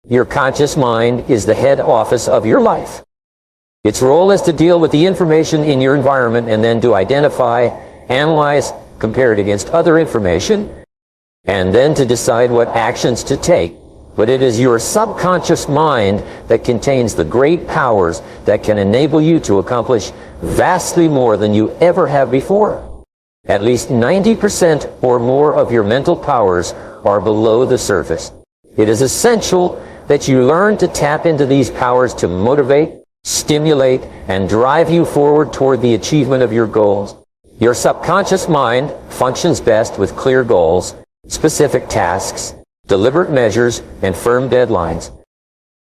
Your conscious mind is the head office of your life. Its role is to deal with the information in your environment and then to identify, analyze, compare it against other information, and then to decide what actions to take. But it is your subconscious mind that contains the great powers that can enable you to accomplish vastly more than you ever have before. At least 90% or more of your mental powers are below the surface. It is essential that you learn to tap into these powers to motivate, stimulate, and drive you forward toward the achievement of your goals. Your subconscious mind functions best with clear goals, specific tasks, deliberate measures, and firm deadlines.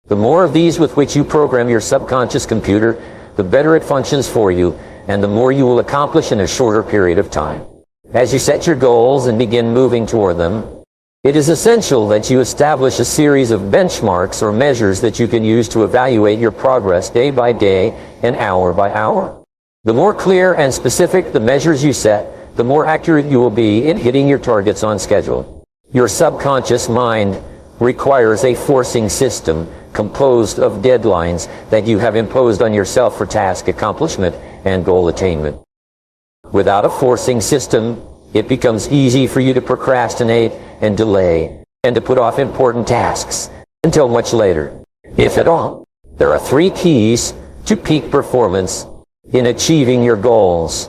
The more of these with which you program your subconscious computer, the better it functions for you, and the more you will accomplish in a shorter period of time. As you set your goals and begin moving toward them, it is essential that you establish a series of benchmarks or measures that you can use to evaluate your progress day by day and hour by hour. The more clear and specific the measures you set, the more accurate you will be in hitting your targets on schedule. Your subconscious mind requires a forcing system composed of deadlines that you have imposed on yourself for task accomplishment and goal attainment. Without a forcing system, it becomes easy for you to procrastinate and delay, and to put off important tasks until much later, if at all. There are 3 keys to peak performance in achieving your goals.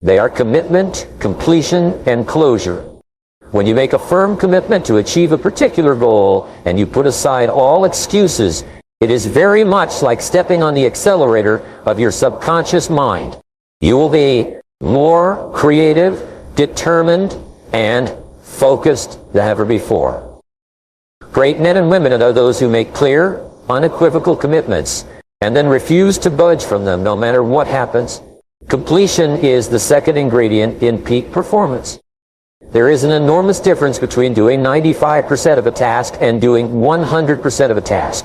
They are commitment, completion, and closure. When you make a firm commitment to achieve a particular goal and you put aside all excuses, it is very much like stepping on the accelerator of your subconscious mind. You will be more creative, determined, and focused than ever before. Great men and women are those who make clear, unequivocal commitments and then refuse to budge from them no matter what happens. Completion is the second ingredient in peak performance. There is an enormous difference between doing 95% of a task and doing 100% of a task.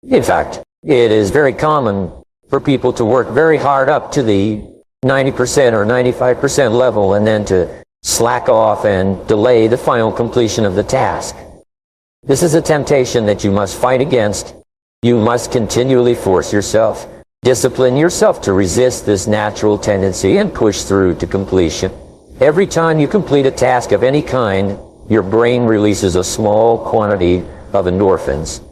In fact, it is very common for people to work very hard up to the 90% or 95% level and then to slack off and delay the final completion of the task. This is a temptation that you must fight against. You must continually force yourself, discipline yourself to resist this natural tendency and push through to completion. Every time you complete a task of any kind, your brain releases a small quantity of endorphins.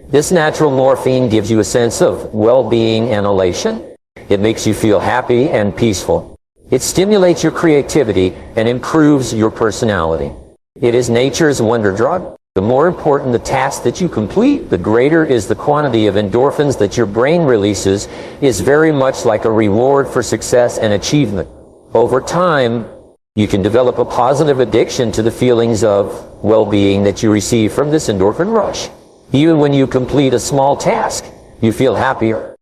This natural morphine gives you a sense of well-being and elation. It makes you feel happy and peaceful. It stimulates your creativity and improves your personality. It is nature's wonder drug. The more important the task that you complete, the greater is the quantity of endorphins that your brain releases. Is very much like a reward for success and achievement. Over time, you can develop a positive addiction to the feelings of well-being that you receive from this endorphin rush. Even when you complete a small task, you feel happier.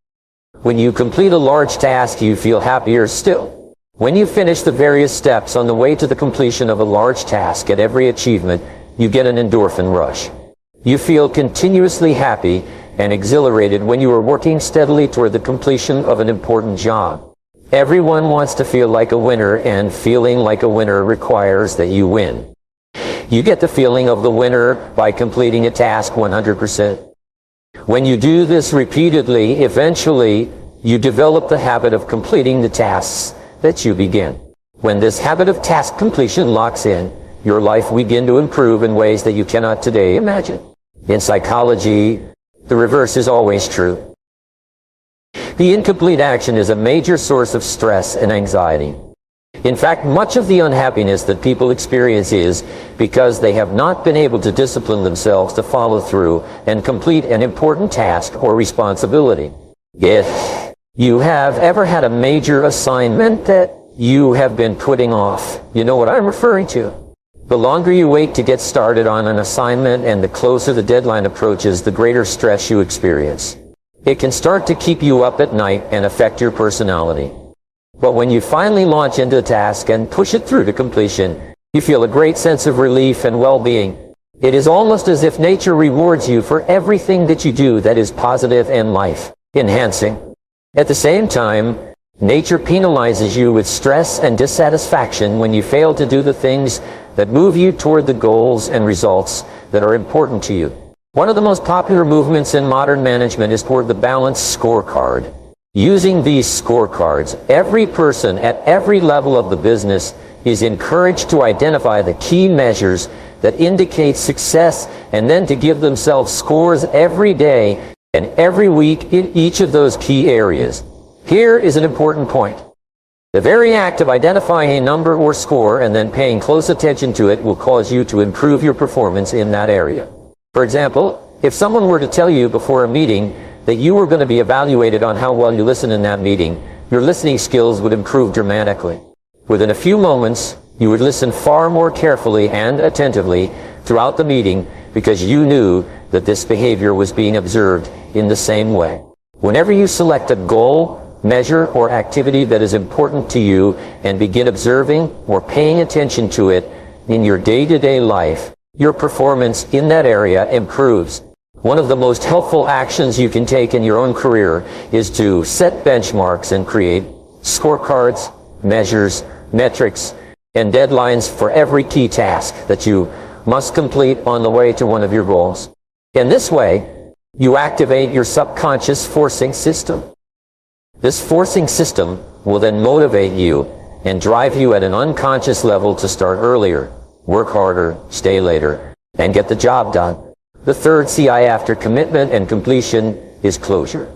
When you complete a large task, you feel happier still. When you finish the various steps on the way to the completion of a large task, at every achievement, you get an endorphin rush. You feel continuously happy and exhilarated when you are working steadily toward the completion of an important job. Everyone wants to feel like a winner, and feeling like a winner requires that you win. You get the feeling of the winner by completing a task 100%. When you do this repeatedly, eventually you develop the habit of completing the tasks that you begin. When this habit of task completion locks in, your life will begin to improve in ways that you cannot today imagine. In psychology, the reverse is always true. The incomplete action is a major source of stress and anxiety. In fact, much of the unhappiness that people experience is because they have not been able to discipline themselves to follow through and complete an important task or responsibility. If you have ever had a major assignment that you have been putting off, you know what I'm referring to. The longer you wait to get started on an assignment and the closer the deadline approaches, the greater stress you experience. It can start to keep you up at night and affect your personality. But when you finally launch into a task and push it through to completion, you feel a great sense of relief and well-being. It is almost as if nature rewards you for everything that you do that is positive and life-enhancing. At the same time, nature penalizes you with stress and dissatisfaction when you fail to do the things that move you toward the goals and results that are important to you. One of the most popular movements in modern management is toward the balanced scorecard. Using these scorecards, every person at every level of the business is encouraged to identify the key measures that indicate success and then to give themselves scores every day and every week in each of those key areas. Here is an important point. The very act of identifying a number or score and then paying close attention to it will cause you to improve your performance in that area. For example, if someone were to tell you before a meeting that you were going to be evaluated on how well you listen in that meeting, your listening skills would improve dramatically. Within a few moments, you would listen far more carefully and attentively throughout the meeting because you knew that this behavior was being observed in the same way. Whenever you select a goal, measure, or activity that is important to you and begin observing or paying attention to it in your day-to-day life, your performance in that area improves. One of the most helpful actions you can take in your own career is to set benchmarks and create scorecards, measures, metrics, and deadlines for every key task that you must complete on the way to one of your goals. In this way, you activate your subconscious forcing system. This forcing system will then motivate you and drive you at an unconscious level to start earlier, work harder, stay later, and get the job done. The third CI after commitment and completion is closure.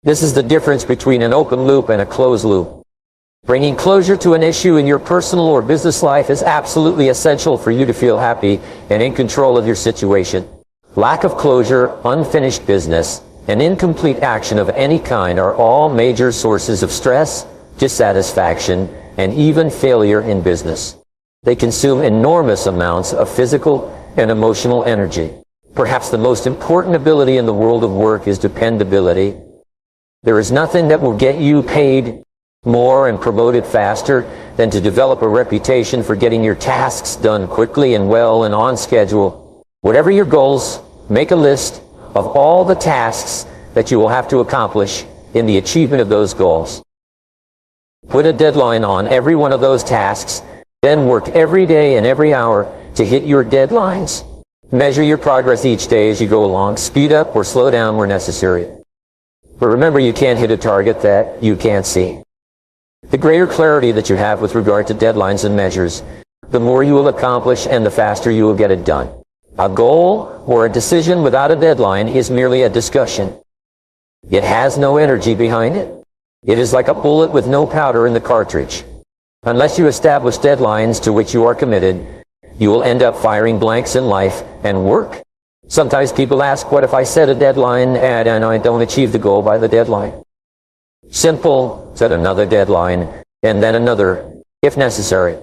This is the difference between an open loop and a closed loop. Bringing closure to an issue in your personal or business life is absolutely essential for you to feel happy and in control of your situation. Lack of closure, unfinished business, and incomplete action of any kind are all major sources of stress, dissatisfaction, and even failure in business. They consume enormous amounts of physical and emotional energy. Perhaps the most important ability in the world of work is dependability. There is nothing that will get you paid more and promoted faster than to develop a reputation for getting your tasks done quickly and well and on schedule. Whatever your goals, make a list of all the tasks that you will have to accomplish in the achievement of those goals. Put a deadline on every one of those tasks, then work every day and every hour to hit your deadlines. Measure your progress each day as you go along. Speed up or slow down where necessary. But remember, you can't hit a target that you can't see. The greater clarity that you have with regard to deadlines and measures, the more you will accomplish and the faster you will get it done. A goal or a decision without a deadline is merely a discussion. It has no energy behind it. It is like a bullet with no powder in the cartridge. Unless you establish deadlines to which you are committed, you will end up firing blanks in life and work. Sometimes people ask, what if I set a deadline and I don't achieve the goal by the deadline? Simple, set another deadline and then another, if necessary.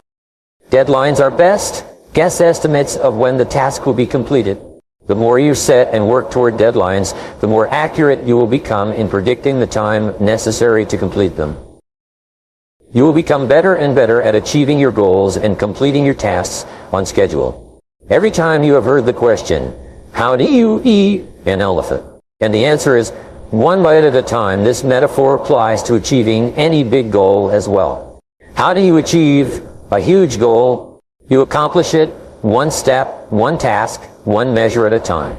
Deadlines are best guess estimates of when the task will be completed. The more you set and work toward deadlines, the more accurate you will become in predicting the time necessary to complete them. You will become better and better at achieving your goals and completing your tasks on schedule. Every time you have heard the question, how do you eat an elephant? And the answer is, one bite at a time. This metaphor applies to achieving any big goal as well. How do you achieve a huge goal? You accomplish it one step, one task, one measure at a time.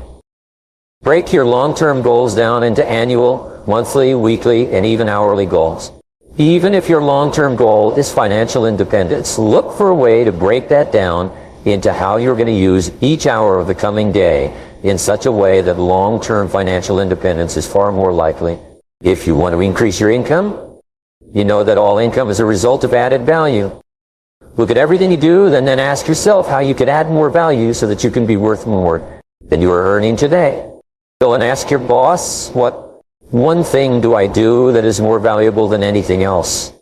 Break your long-term goals down into annual, monthly, weekly, and even hourly goals. Even if your long-term goal is financial independence, look for a way to break that down into how you're going to use each hour of the coming day in such a way that long-term financial independence is far more likely. If you want to increase your income, you know that all income is a result of added value. Look at everything you do, and then ask yourself how you could add more value so that you can be worth more than you are earning today. Go and ask your boss, what one thing do I do that is more valuable than anything else?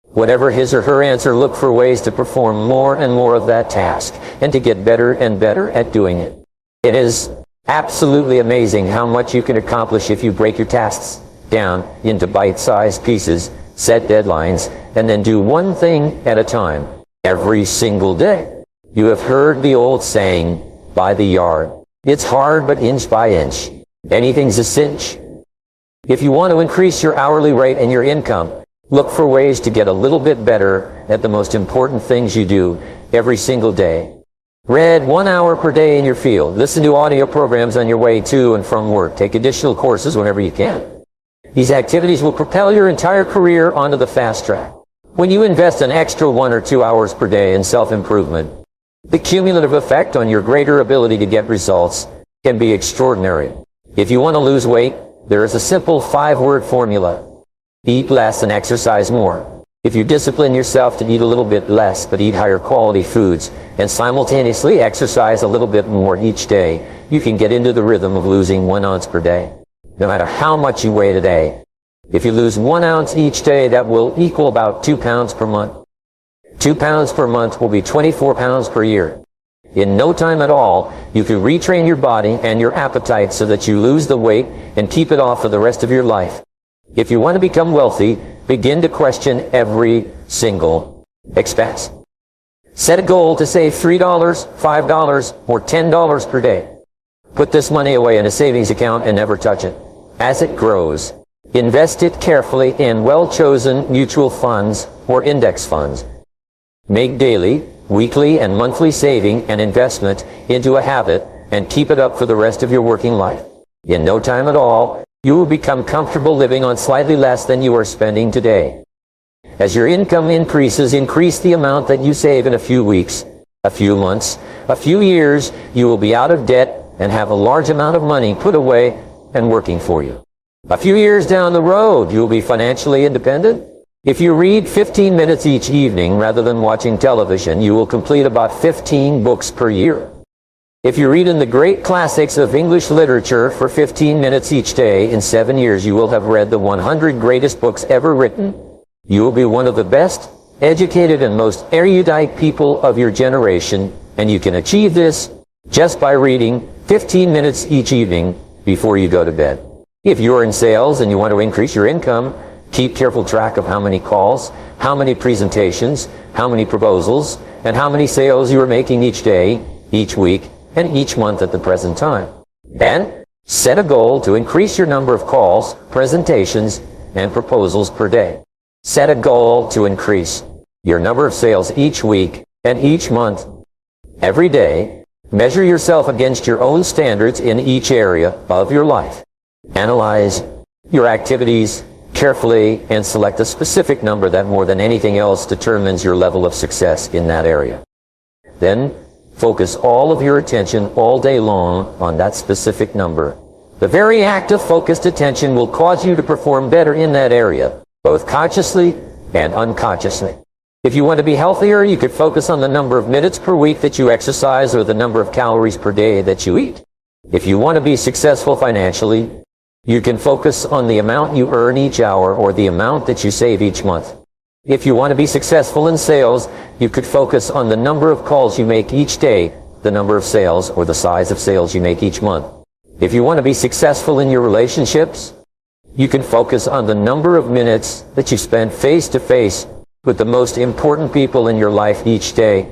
Whatever his or her answer, look for ways to perform more and more of that task and to get better and better at doing it. It is absolutely amazing how much you can accomplish if you break your tasks down into bite-sized pieces, set deadlines, and then do one thing at a time every single day. You have heard the old saying, by the yard. It's hard, but inch by inch. Anything's a cinch. If you want to increase your hourly rate and your income, look for ways to get a little bit better at the most important things you do every single day. Read 1 hour per day in your field. Listen to audio programs on your way to and from work. Take additional courses whenever you can. These activities will propel your entire career onto the fast track. When you invest an extra 1 or 2 hours per day in self-improvement, the cumulative effect on your greater ability to get results can be extraordinary. If you want to lose weight, there is a simple 5-word formula. Eat less and exercise more. If you discipline yourself to eat a little bit less but eat higher quality foods and simultaneously exercise a little bit more each day, you can get into the rhythm of losing 1 ounce per day. No matter how much you weigh today, if you lose 1 ounce each day, that will equal about 2 pounds per month. 2 pounds per month will be 24 pounds per year. In no time at all, you can retrain your body and your appetite so that you lose the weight and keep it off for the rest of your life. If you want to become wealthy, begin to question every single expense. Set a goal to save $3, $5, or $10 per day. Put this money away in a savings account and never touch it. As it grows, invest it carefully in well-chosen mutual funds or index funds. Make daily, weekly, and monthly saving and investment into a habit and keep it up for the rest of your working life. In no time at all, you will become comfortable living on slightly less than you are spending today. As your income increases, increase the amount that you save in a few weeks, a few months, a few years. You will be out of debt and have a large amount of money put away and working for you. A few years down the road, you will be financially independent. If you read 15 minutes each evening rather than watching television, you will complete about 15 books per year. If you read in the great classics of English literature for 15 minutes each day, in 7 years you will have read the 100 greatest books ever written. You will be one of the best educated and most erudite people of your generation, and you can achieve this just by reading 15 minutes each evening before you go to bed. If you are in sales and you want to increase your income, keep careful track of how many calls, how many presentations, how many proposals, and how many sales you are making each day, each week, and each month at the present time. Then, set a goal to increase your number of calls, presentations, and proposals per day. Set a goal to increase your number of sales each week and each month. Every day, measure yourself against your own standards in each area of your life. Analyze your activities carefully and select a specific number that more than anything else determines your level of success in that area. Then, focus all of your attention all day long on that specific number. The very act of focused attention will cause you to perform better in that area, both consciously and unconsciously. If you want to be healthier, you could focus on the number of minutes per week that you exercise or the number of calories per day that you eat. If you want to be successful financially, you can focus on the amount you earn each hour or the amount that you save each month. If you want to be successful in sales, you could focus on the number of calls you make each day, the number of sales, or the size of sales you make each month. If you want to be successful in your relationships, you can focus on the number of minutes that you spend face-to-face with the most important people in your life each day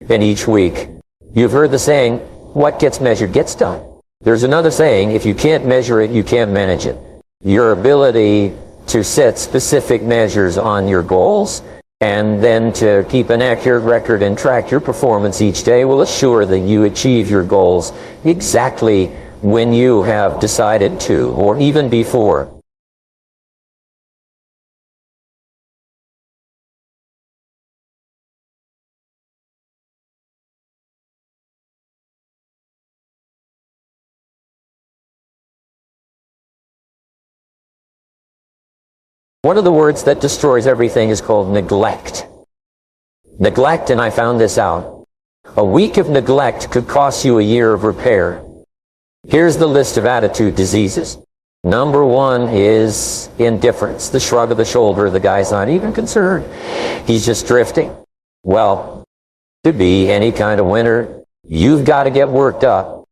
and each week. You've heard the saying, what gets measured gets done. There's another saying, if you can't measure it, you can't manage it. Your ability to set specific measures on your goals and then to keep an accurate record and track your performance each day will assure that you achieve your goals exactly when you have decided to, or even before. One of the words that destroys everything is called neglect. Neglect, and I found this out. A week of neglect could cost you a year of repair. Here's the list of attitude diseases. Number 1 is indifference, the shrug of the shoulder. The guy's not even concerned. He's just drifting. Well, to be any kind of winner, you've got to get worked up.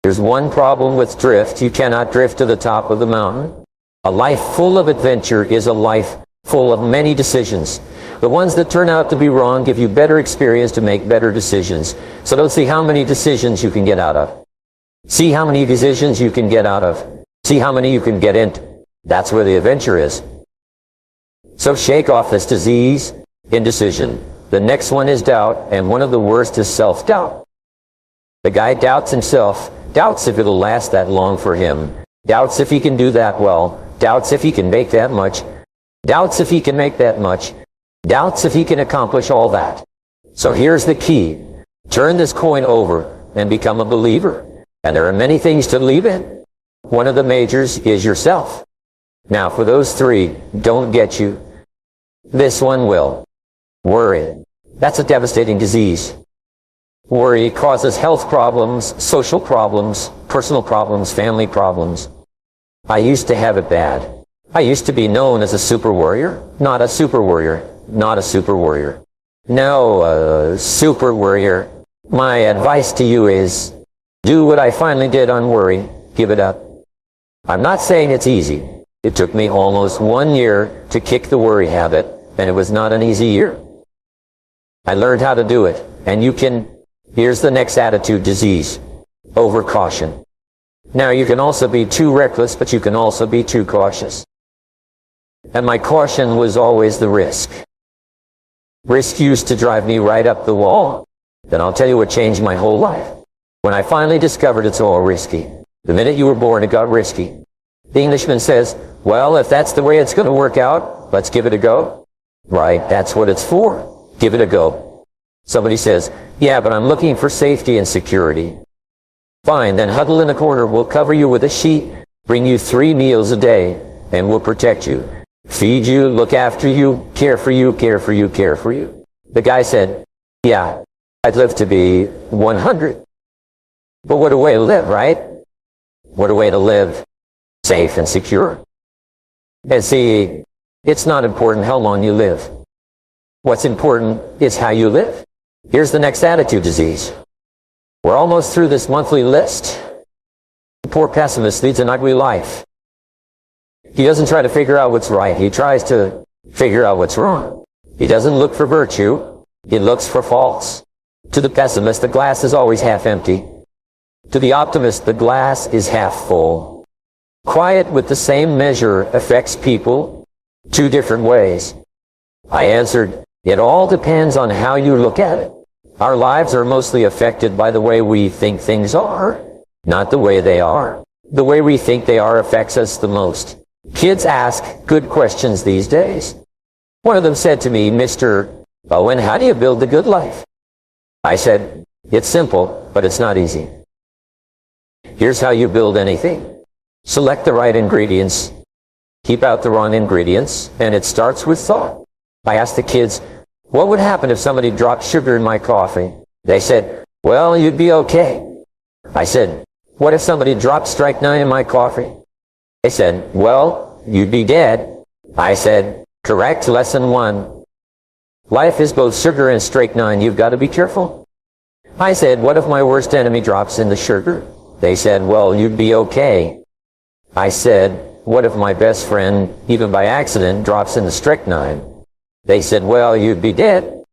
There's one problem with drift. You cannot drift to the top of the mountain. A life full of adventure is a life full of many decisions. The ones that turn out to be wrong give you better experience to make better decisions. So don't see how many decisions you can get out of. See how many decisions you can get out of. See how many you can get into. That's where the adventure is. So shake off this disease, indecision. The next one is doubt, and one of the worst is self-doubt. The guy doubts himself, doubts if it'll last that long for him, doubts if he can do that well, doubts if he can make that much, doubts if he can make that much, doubts if he can accomplish all that. So here's the key. Turn this coin over and become a believer. And there are many things to believe in. One of the majors is yourself. Now, for those three, don't get you. This one will. Worry. That's a devastating disease. Worry causes health problems, social problems, personal problems, family problems. I used to have it bad. I used to be known as a super warrior, not a super warrior, not a super warrior. No, super warrior. My advice to you is, do what I finally did on worry. Give it up. I'm not saying it's easy. It took me almost 1 year to kick the worry habit, and it was not an easy year. I learned how to do it, and you can. Here's the next attitude disease. Overcaution. Now, you can also be too reckless, but you can also be too cautious. And my caution was always the risk. Risk used to drive me right up the wall. Then I'll tell you what changed my whole life. When I finally discovered it's all risky. The minute you were born, it got risky. The Englishman says, well, if that's the way it's going to work out, let's give it a go. Right, that's what it's for. Give it a go. Somebody says, yeah, but I'm looking for safety and security. Fine, then huddle in a corner. We'll cover you with a sheet, bring you 3 meals a day, and we'll protect you. Feed you, look after you, care for you, care for you, care for you. The guy said, yeah, I'd live to be 100. But what a way to live, right? What a way to live safe and secure. And see, it's not important how long you live. What's important is how you live. Here's the next attitude disease. We're almost through this monthly list. The poor pessimist leads an ugly life. He doesn't try to figure out what's right. He tries to figure out what's wrong. He doesn't look for virtue. He looks for faults. To the pessimist, the glass is always half empty. To the optimist, the glass is half full. Quiet with the same measure affects people 2 different ways. I answered, it all depends on how you look at it. Our lives are mostly affected by the way we think things are, not the way they are. The way we think they are affects us the most. Kids ask good questions these days. One of them said to me, Mr. Owen, how do you build a good life? I said, it's simple, but it's not easy. Here's how you build anything. Select the right ingredients, keep out the wrong ingredients, and it starts with thought. I asked the kids, what would happen if somebody dropped sugar in my coffee? They said, well, you'd be okay. I said, what if somebody dropped strike 9 in my coffee? They said, well, you'd be dead. I said, correct, lesson 1. Life is both sugar and strike 9. You've got to be careful. I said, what if my worst enemy drops in the sugar? They said, well, you'd be okay. I said, what if my best friend, even by accident, drops in the strychnine? They said, well, you'd be dead.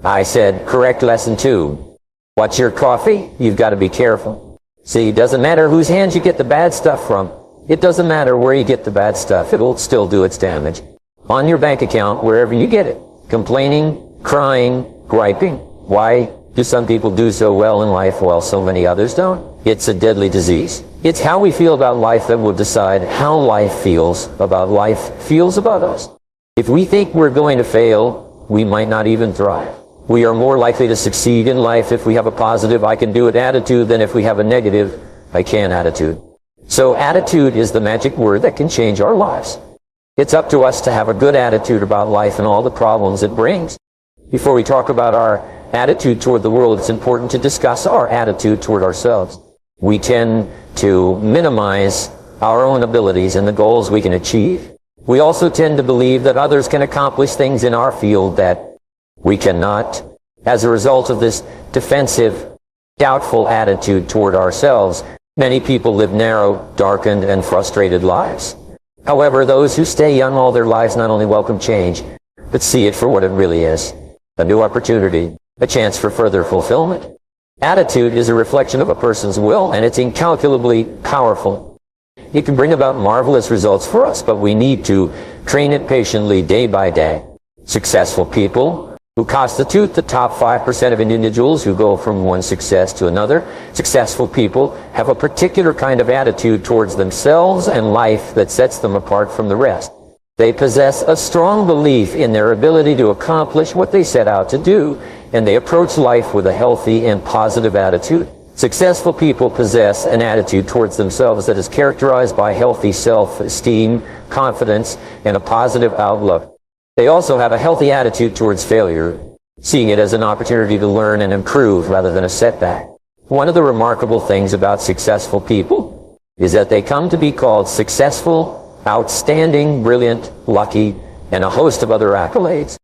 I said, correct, lesson 2. What's your coffee? You've got to be careful. See, it doesn't matter whose hands you get the bad stuff from. It doesn't matter where you get the bad stuff. It'll still do its damage. On your bank account, wherever you get it. Complaining, crying, griping. Why do some people do so well in life while so many others don't? It's a deadly disease. It's how we feel about life that will decide how life feels about us. If we think we're going to fail, we might not even thrive. We are more likely to succeed in life if we have a positive I can do it attitude than if we have a negative I can't attitude. So attitude is the magic word that can change our lives. It's up to us to have a good attitude about life and all the problems it brings. Before we talk about our attitude toward the world, it's important to discuss our attitude toward ourselves. We tend to minimize our own abilities and the goals we can achieve. We also tend to believe that others can accomplish things in our field that we cannot. As a result of this defensive, doubtful attitude toward ourselves, many people live narrow, darkened, and frustrated lives. However, those who stay young all their lives not only welcome change, but see it for what it really is. A new opportunity, a chance for further fulfillment. Attitude is a reflection of a person's will, and it's incalculably powerful. It can bring about marvelous results for us, but we need to train it patiently day by day. Successful people who constitute the top 5% of individuals who go from one success to another. Successful people have a particular kind of attitude towards themselves and life that sets them apart from the rest. They possess a strong belief in their ability to accomplish what they set out to do, and they approach life with a healthy and positive attitude. Successful people possess an attitude towards themselves that is characterized by healthy self-esteem, confidence, and a positive outlook. They also have a healthy attitude towards failure, seeing it as an opportunity to learn and improve rather than a setback. One of the remarkable things about successful people is that they come to be called successful, outstanding, brilliant, lucky, and a host of other accolades,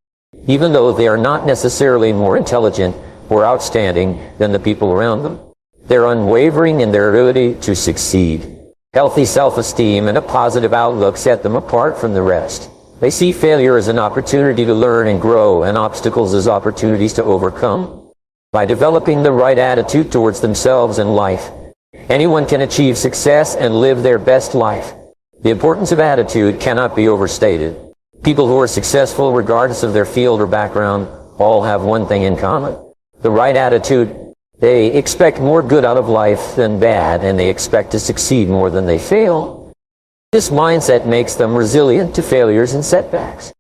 even though they are not necessarily more intelligent or outstanding than the people around them. They're unwavering in their ability to succeed. Healthy self-esteem and a positive outlook set them apart from the rest. They see failure as an opportunity to learn and grow, and obstacles as opportunities to overcome. By developing the right attitude towards themselves and life, anyone can achieve success and live their best life. The importance of attitude cannot be overstated. People who are successful, regardless of their field or background, all have one thing in common: the right attitude. They expect more good out of life than bad, and they expect to succeed more than they fail. This mindset makes them resilient to failures and setbacks.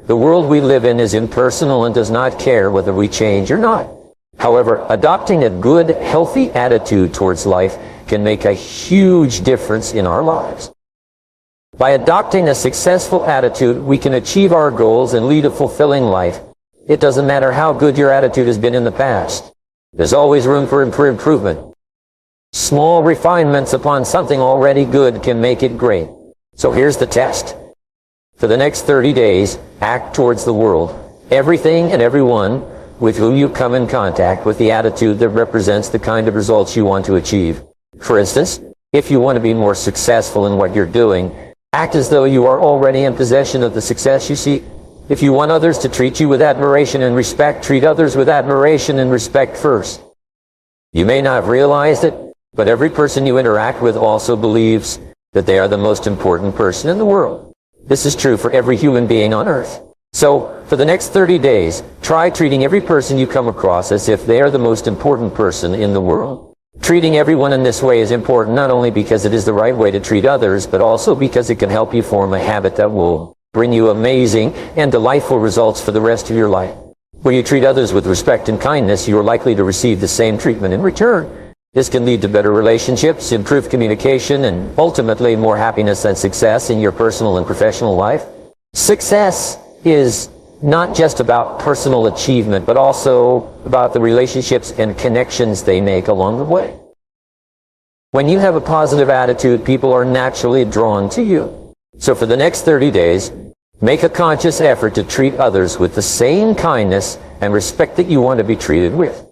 The world we live in is impersonal and does not care whether we change or not. However, adopting a good, healthy attitude towards life can make a huge difference in our lives. By adopting a successful attitude, we can achieve our goals and lead a fulfilling life. It doesn't matter how good your attitude has been in the past. There's always room for improvement. Small refinements upon something already good can make it great. So here's the test. For the next 30 days, act towards the world, everything and everyone with whom you come in contact, with the attitude that represents the kind of results you want to achieve. For instance, if you want to be more successful in what you're doing, act as though you are already in possession of the success you seek. If you want others to treat you with admiration and respect, treat others with admiration and respect first. You may not have realized it, but every person you interact with also believes that they are the most important person in the world. This is true for every human being on earth. So, for the next 30 days, try treating every person you come across as if they are the most important person in the world. Treating everyone in this way is important not only because it is the right way to treat others, but also because it can help you form a habit that will bring you amazing and delightful results for the rest of your life. When you treat others with respect and kindness, you are likely to receive the same treatment in return. This can lead to better relationships, improved communication, and ultimately more happiness and success in your personal and professional life. Success is not just about personal achievement, but also about the relationships and connections they make along the way. When you have a positive attitude, people are naturally drawn to you. So for the next 30 days, make a conscious effort to treat others with the same kindness and respect that you want to be treated with.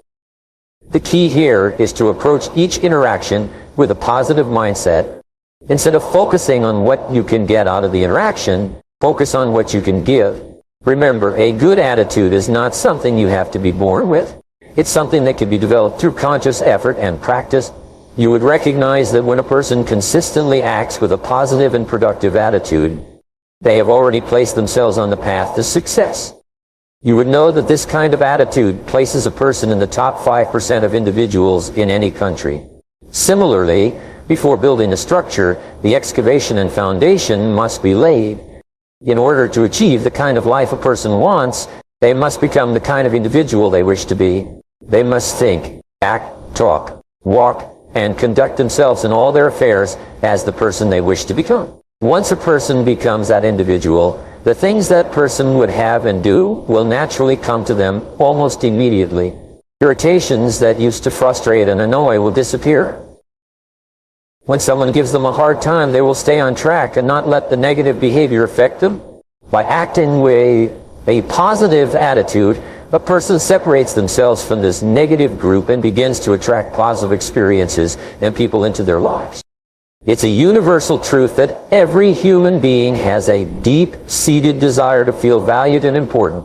The key here is to approach each interaction with a positive mindset. Instead of focusing on what you can get out of the interaction, focus on what you can give. Remember, a good attitude is not something you have to be born with. It's something that can be developed through conscious effort and practice. You would recognize that when a person consistently acts with a positive and productive attitude, they have already placed themselves on the path to success. You would know that this kind of attitude places a person in the top 5% of individuals in any country. Similarly, before building a structure, the excavation and foundation must be laid. In order to achieve the kind of life a person wants, they must become the kind of individual they wish to be. They must think, act, talk, walk, and conduct themselves in all their affairs as the person they wish to become. Once a person becomes that individual, the things that person would have and do will naturally come to them almost immediately. Irritations that used to frustrate and annoy will disappear. When someone gives them a hard time, they will stay on track and not let the negative behavior affect them. By acting with a positive attitude, a person separates themselves from this negative group and begins to attract positive experiences and people into their lives. It's a universal truth that every human being has a deep-seated desire to feel valued and important.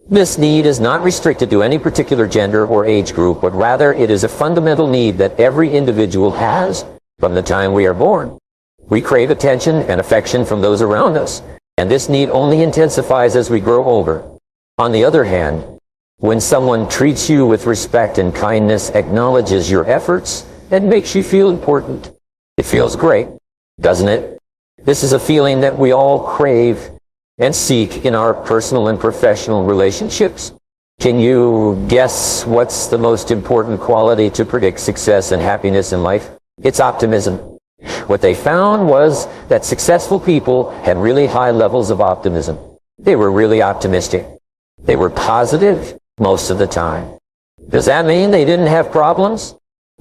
This need is not restricted to any particular gender or age group, but rather it is a fundamental need that every individual has from the time we are born. We crave attention and affection from those around us, and this need only intensifies as we grow older. On the other hand, when someone treats you with respect and kindness, acknowledges your efforts, and makes you feel important, it feels great, doesn't it? This is a feeling that we all crave and seek in our personal and professional relationships. Can you guess what's the most important quality to predict success and happiness in life? It's optimism. What they found was that successful people had really high levels of optimism. They were really optimistic. They were positive most of the time. Does that mean they didn't have problems?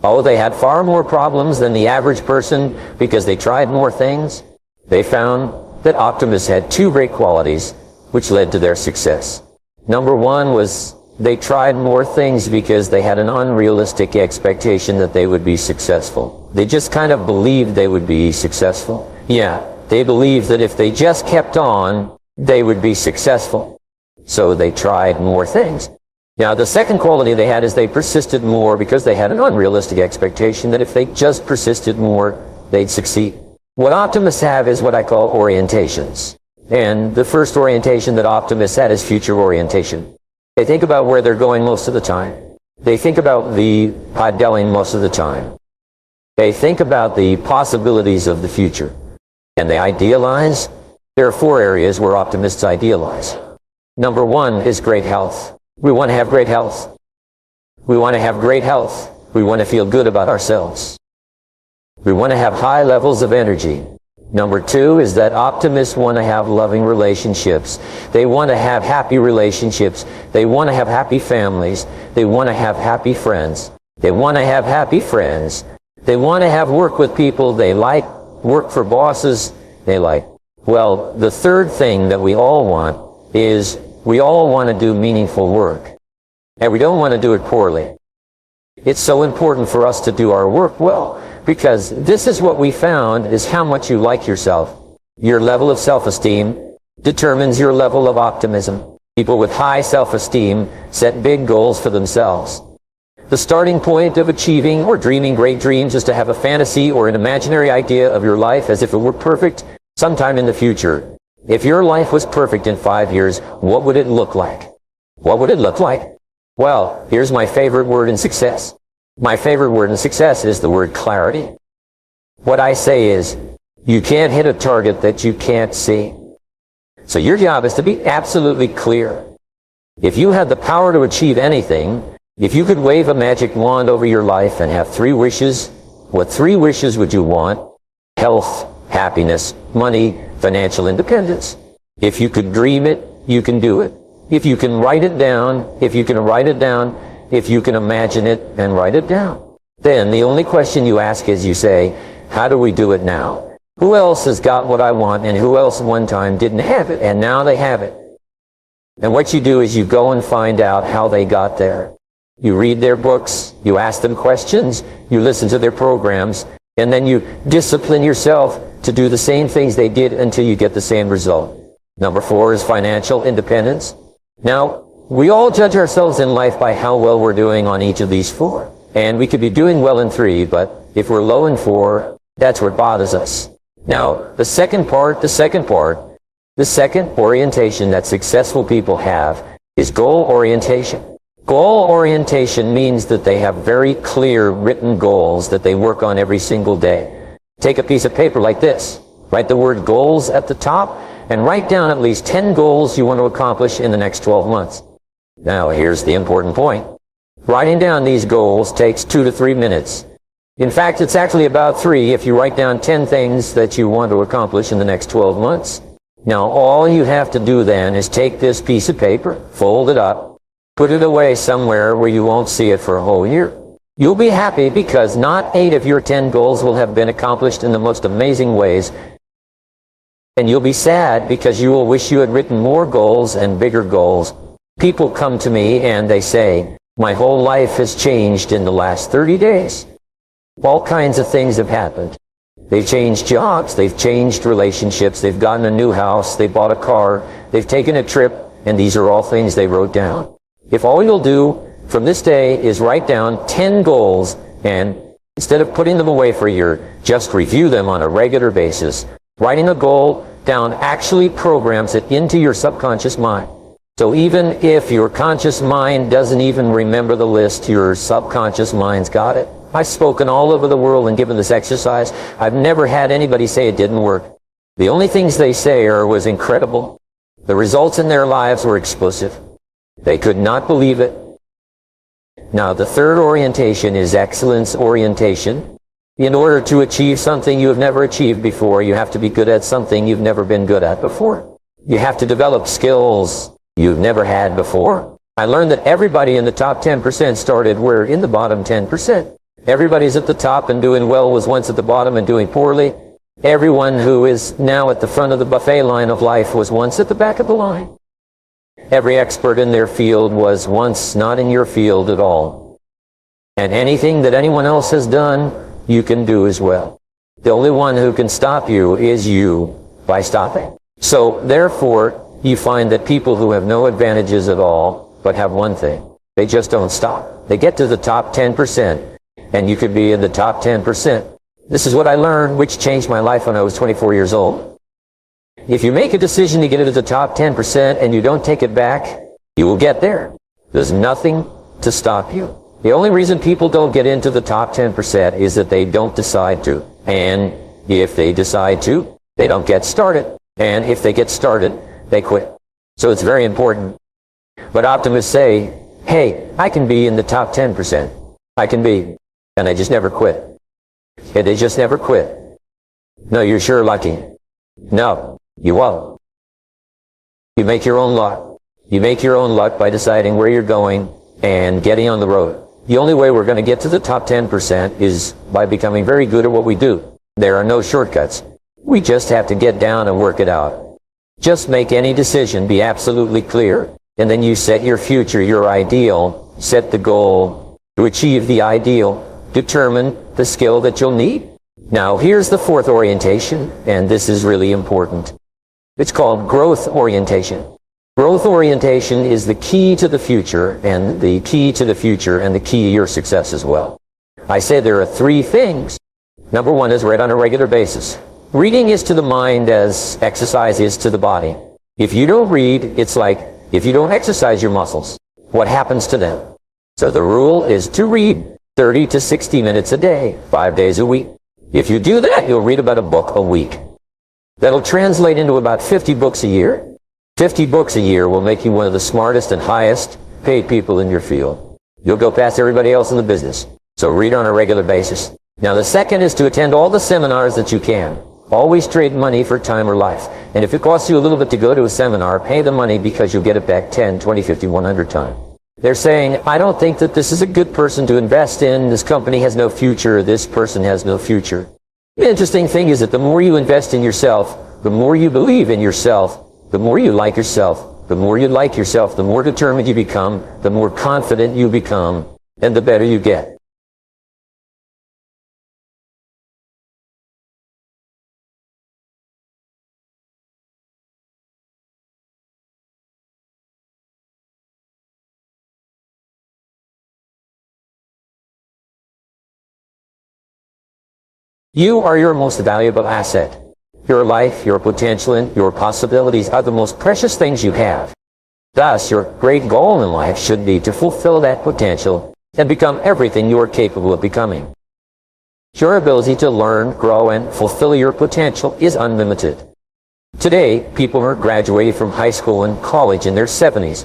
Oh, they had far more problems than the average person because they tried more things. They found that optimists had two great qualities which led to their success. Number one was they tried more things because they had an unrealistic expectation that they would be successful. They just kind of believed they would be successful. Yeah, they believed that if they just kept on, they would be successful. So they tried more things. Now, the second quality they had is they persisted more because they had an unrealistic expectation that if they just persisted more, they'd succeed. What optimists have is what I call orientations. And the first orientation that optimists had is future orientation. They think about where they're going most of the time. They think about the Padeling most of the time. They think about the possibilities of the future. And they idealize. There are four areas where optimists idealize. Number one is great health. We want to have great health. We want to have great health. We want to feel good about ourselves. We want to have high levels of energy. Number two is that optimists want to have loving relationships. They want to have happy relationships. They want to have happy families. They want to have happy friends. They want to have happy friends. They want to have work with people they like, work for bosses they like. Well, the third thing that we all want is we all want to do meaningful work. And we don't want to do it poorly. It's so important for us to do our work well, because this is what we found is how much you like yourself. Your level of self-esteem determines your level of optimism. People with high self-esteem set big goals for themselves. The starting point of achieving or dreaming great dreams is to have a fantasy or an imaginary idea of your life as if it were perfect sometime in the future. If your life was perfect in 5 years, what would it look like? What would it look like? Well, here's my favorite word in success. My favorite word in success is the word clarity. What I say is, you can't hit a target that you can't see. So your job is to be absolutely clear. If you had the power to achieve anything, if you could wave a magic wand over your life and have 3 wishes, what 3 wishes would you want? Health, happiness, money, financial independence. If you could dream it, you can do it. If you can write it down, if you can write it down, if you can imagine it and write it down, then the only question you ask is you say, how do we do it now? Who else has got what I want and who else one time didn't have it and now they have it? And what you do is you go and find out how they got there. You read their books, you ask them questions, you listen to their programs, and then you discipline yourself to do the same things they did until you get the same result. Number 4 is financial independence. Now, we all judge ourselves in life by how well we're doing on each of these 4. And we could be doing well in 3, but if we're low in 4, that's what bothers us. Now, the second orientation that successful people have is goal orientation. Goal orientation means that they have very clear written goals that they work on every single day. Take a piece of paper like this. Write the word goals at the top and write down at least 10 goals you want to accomplish in the next 12 months. Now, here's the important point. Writing down these goals takes 2 to 3 minutes. In fact, it's actually about 3 if you write down 10 things that you want to accomplish in the next 12 months. Now, all you have to do then is take this piece of paper, fold it up, put it away somewhere where you won't see it for a whole year. You'll be happy because not 8 of your 10 goals will have been accomplished in the most amazing ways. And you'll be sad because you will wish you had written more goals and bigger goals. People come to me and they say, my whole life has changed in the last 30 days. All kinds of things have happened. They've changed jobs, they've changed relationships, they've gotten a new house, they bought a car, they've taken a trip, and these are all things they wrote down. If all you'll do from this day is write down 10 goals, and instead of putting them away for a year, just review them on a regular basis. Writing a goal down actually programs it into your subconscious mind. So even if your conscious mind doesn't even remember the list, your subconscious mind's got it. I've spoken all over the world and given this exercise. I've never had anybody say it didn't work. The only things they say was incredible. The results in their lives were explosive. They could not believe it. Now, the third orientation is excellence orientation. In order to achieve something you have never achieved before, you have to be good at something you've never been good at before. You have to develop skills you've never had before. I learned that everybody in the top 10% started where in the bottom 10%. Everybody's at the top and doing well was once at the bottom and doing poorly. Everyone who is now at the front of the buffet line of life was once at the back of the line. Every expert in their field was once not in your field at all. And anything that anyone else has done, you can do as well. The only one who can stop you is you by stopping. So, therefore, you find that people who have no advantages at all, but have one thing, they just don't stop. They get to the top 10%, and you could be in the top 10%. This is what I learned, which changed my life when I was 24 years old. If you make a decision to get into the top 10% and you don't take it back, you will get there. There's nothing to stop you. The only reason people don't get into the top 10% is that they don't decide to. And if they decide to, they don't get started. And if they get started, they quit. So it's very important. But optimists say, hey, I can be in the top 10%. I can be. And they just never quit. And they just never quit. No, you're sure lucky. No, you won't. You make your own luck. You make your own luck by deciding where you're going and getting on the road. The only way we're going to get to the top 10% is by becoming very good at what we do. There are no shortcuts. We just have to get down and work it out. Just make any decision, be absolutely clear, and then you set your future, your ideal, set the goal to achieve the ideal, determine the skill that you'll need. Now, here's the fourth orientation, and this is really important. It's called growth orientation. Growth orientation is the key to the future, and the key to the future, and the key to your success as well. I say there are three things. Number one is read on a regular basis. Reading is to the mind as exercise is to the body. If you don't read, it's like if you don't exercise your muscles. What happens to them? So the rule is to read 30 to 60 minutes a day, 5 days a week. If you do that, you'll read about a book a week. That'll translate into about 50 books a year. 50 books a year will make you one of the smartest and highest paid people in your field. You'll go past everybody else in the business. So read on a regular basis. Now the second is to attend all the seminars that you can. Always trade money for time or life. And if it costs you a little bit to go to a seminar, pay the money because you'll get it back 10, 20, 50, 100 times. They're saying, I don't think that this is a good person to invest in. This company has no future. This person has no future. The interesting thing is that the more you invest in yourself, the more you believe in yourself, the more you like yourself, the more you like yourself, the more determined you become, the more confident you become, and the better you get. You are your most valuable asset. Your life, your potential, and your possibilities are the most precious things you have. Thus, your great goal in life should be to fulfill that potential and become everything you are capable of becoming. Your ability to learn, grow, and fulfill your potential is unlimited. Today, people are graduating from high school and college in their 70s,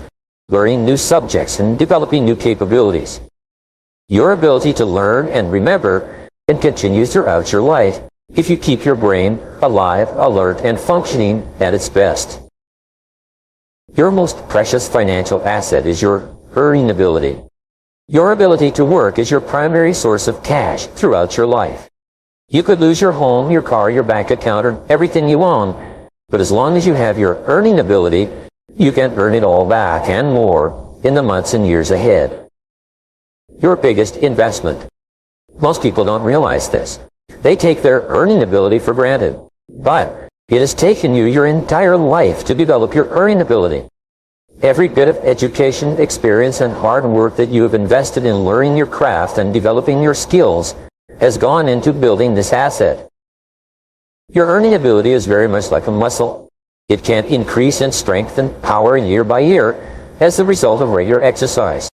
learning new subjects and developing new capabilities. Your ability to learn and remember and continue throughout your life if you keep your brain alive, alert, and functioning at its best. Your most precious financial asset is your earning ability. Your ability to work is your primary source of cash throughout your life. You could lose your home, your car, your bank account, or everything you own, but as long as you have your earning ability, you can earn it all back and more in the months and years ahead. Your biggest investment. Most people don't realize this. They take their earning ability for granted. But it has taken you your entire life to develop your earning ability. Every bit of education, experience, and hard work that you have invested in learning your craft and developing your skills has gone into building this asset. Your earning ability is very much like a muscle. It can increase in strength and power year by year as the result of regular exercise.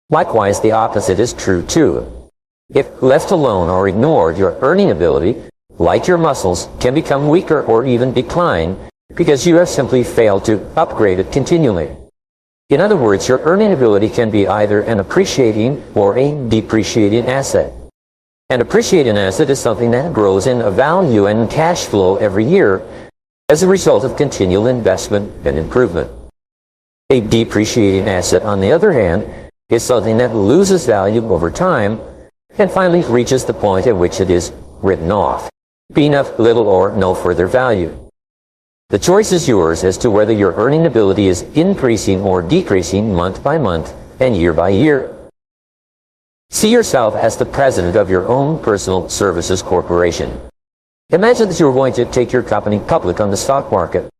Likewise, the opposite is true too. If left alone or ignored, your earning ability, like your muscles, can become weaker or even decline because you have simply failed to upgrade it continually. In other words, your earning ability can be either an appreciating or a depreciating asset. An appreciating asset is something that grows in value and cash flow every year as a result of continual investment and improvement. A depreciating asset, on the other hand, is something that loses value over time and finally reaches the point at which it is written off, being of little or no further value. The choice is yours as to whether your earning ability is increasing or decreasing month by month and year by year. See yourself as the president of your own personal services corporation. Imagine that you were going to take your company public on the stock market.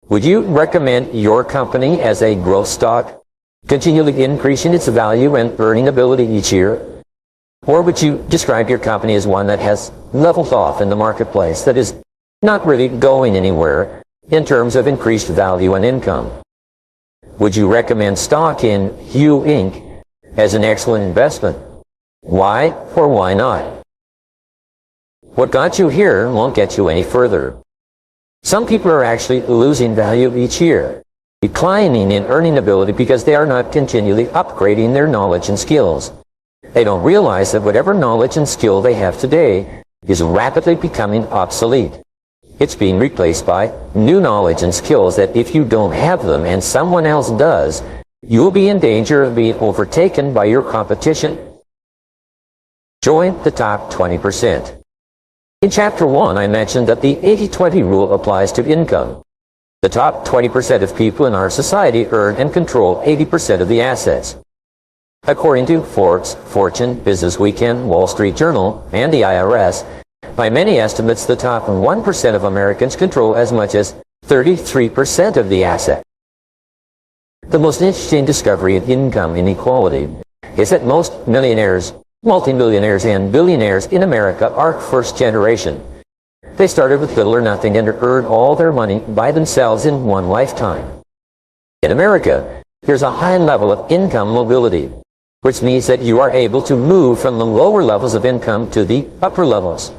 Would you recommend your company as a growth stock, continually increasing its value and earning ability each year? Or would you describe your company as one that has leveled off in the marketplace, that is not really going anywhere in terms of increased value and income? Would you recommend stock in Hue Inc. as an excellent investment? Why or why not? What got you here won't get you any further. Some people are actually losing value each year, declining in earning ability because they are not continually upgrading their knowledge and skills. They don't realize that whatever knowledge and skill they have today is rapidly becoming obsolete. It's being replaced by new knowledge and skills that if you don't have them and someone else does, you'll be in danger of being overtaken by your competition. Join the top 20%. In Chapter 1, I mentioned that the 80-20 rule applies to income. The top 20% of people in our society earn and control 80% of the assets. According to Forbes, Fortune, Business Weekend, Wall Street Journal, and the IRS, by many estimates, the top 1% of Americans control as much as 33% of the asset. The most interesting discovery in income inequality is that most millionaires, multimillionaires, and billionaires in America are first generation. They started with little or nothing and earned all their money by themselves in one lifetime. In America, there's a high level of income mobility, which means that you are able to move from the lower levels of income to the upper levels.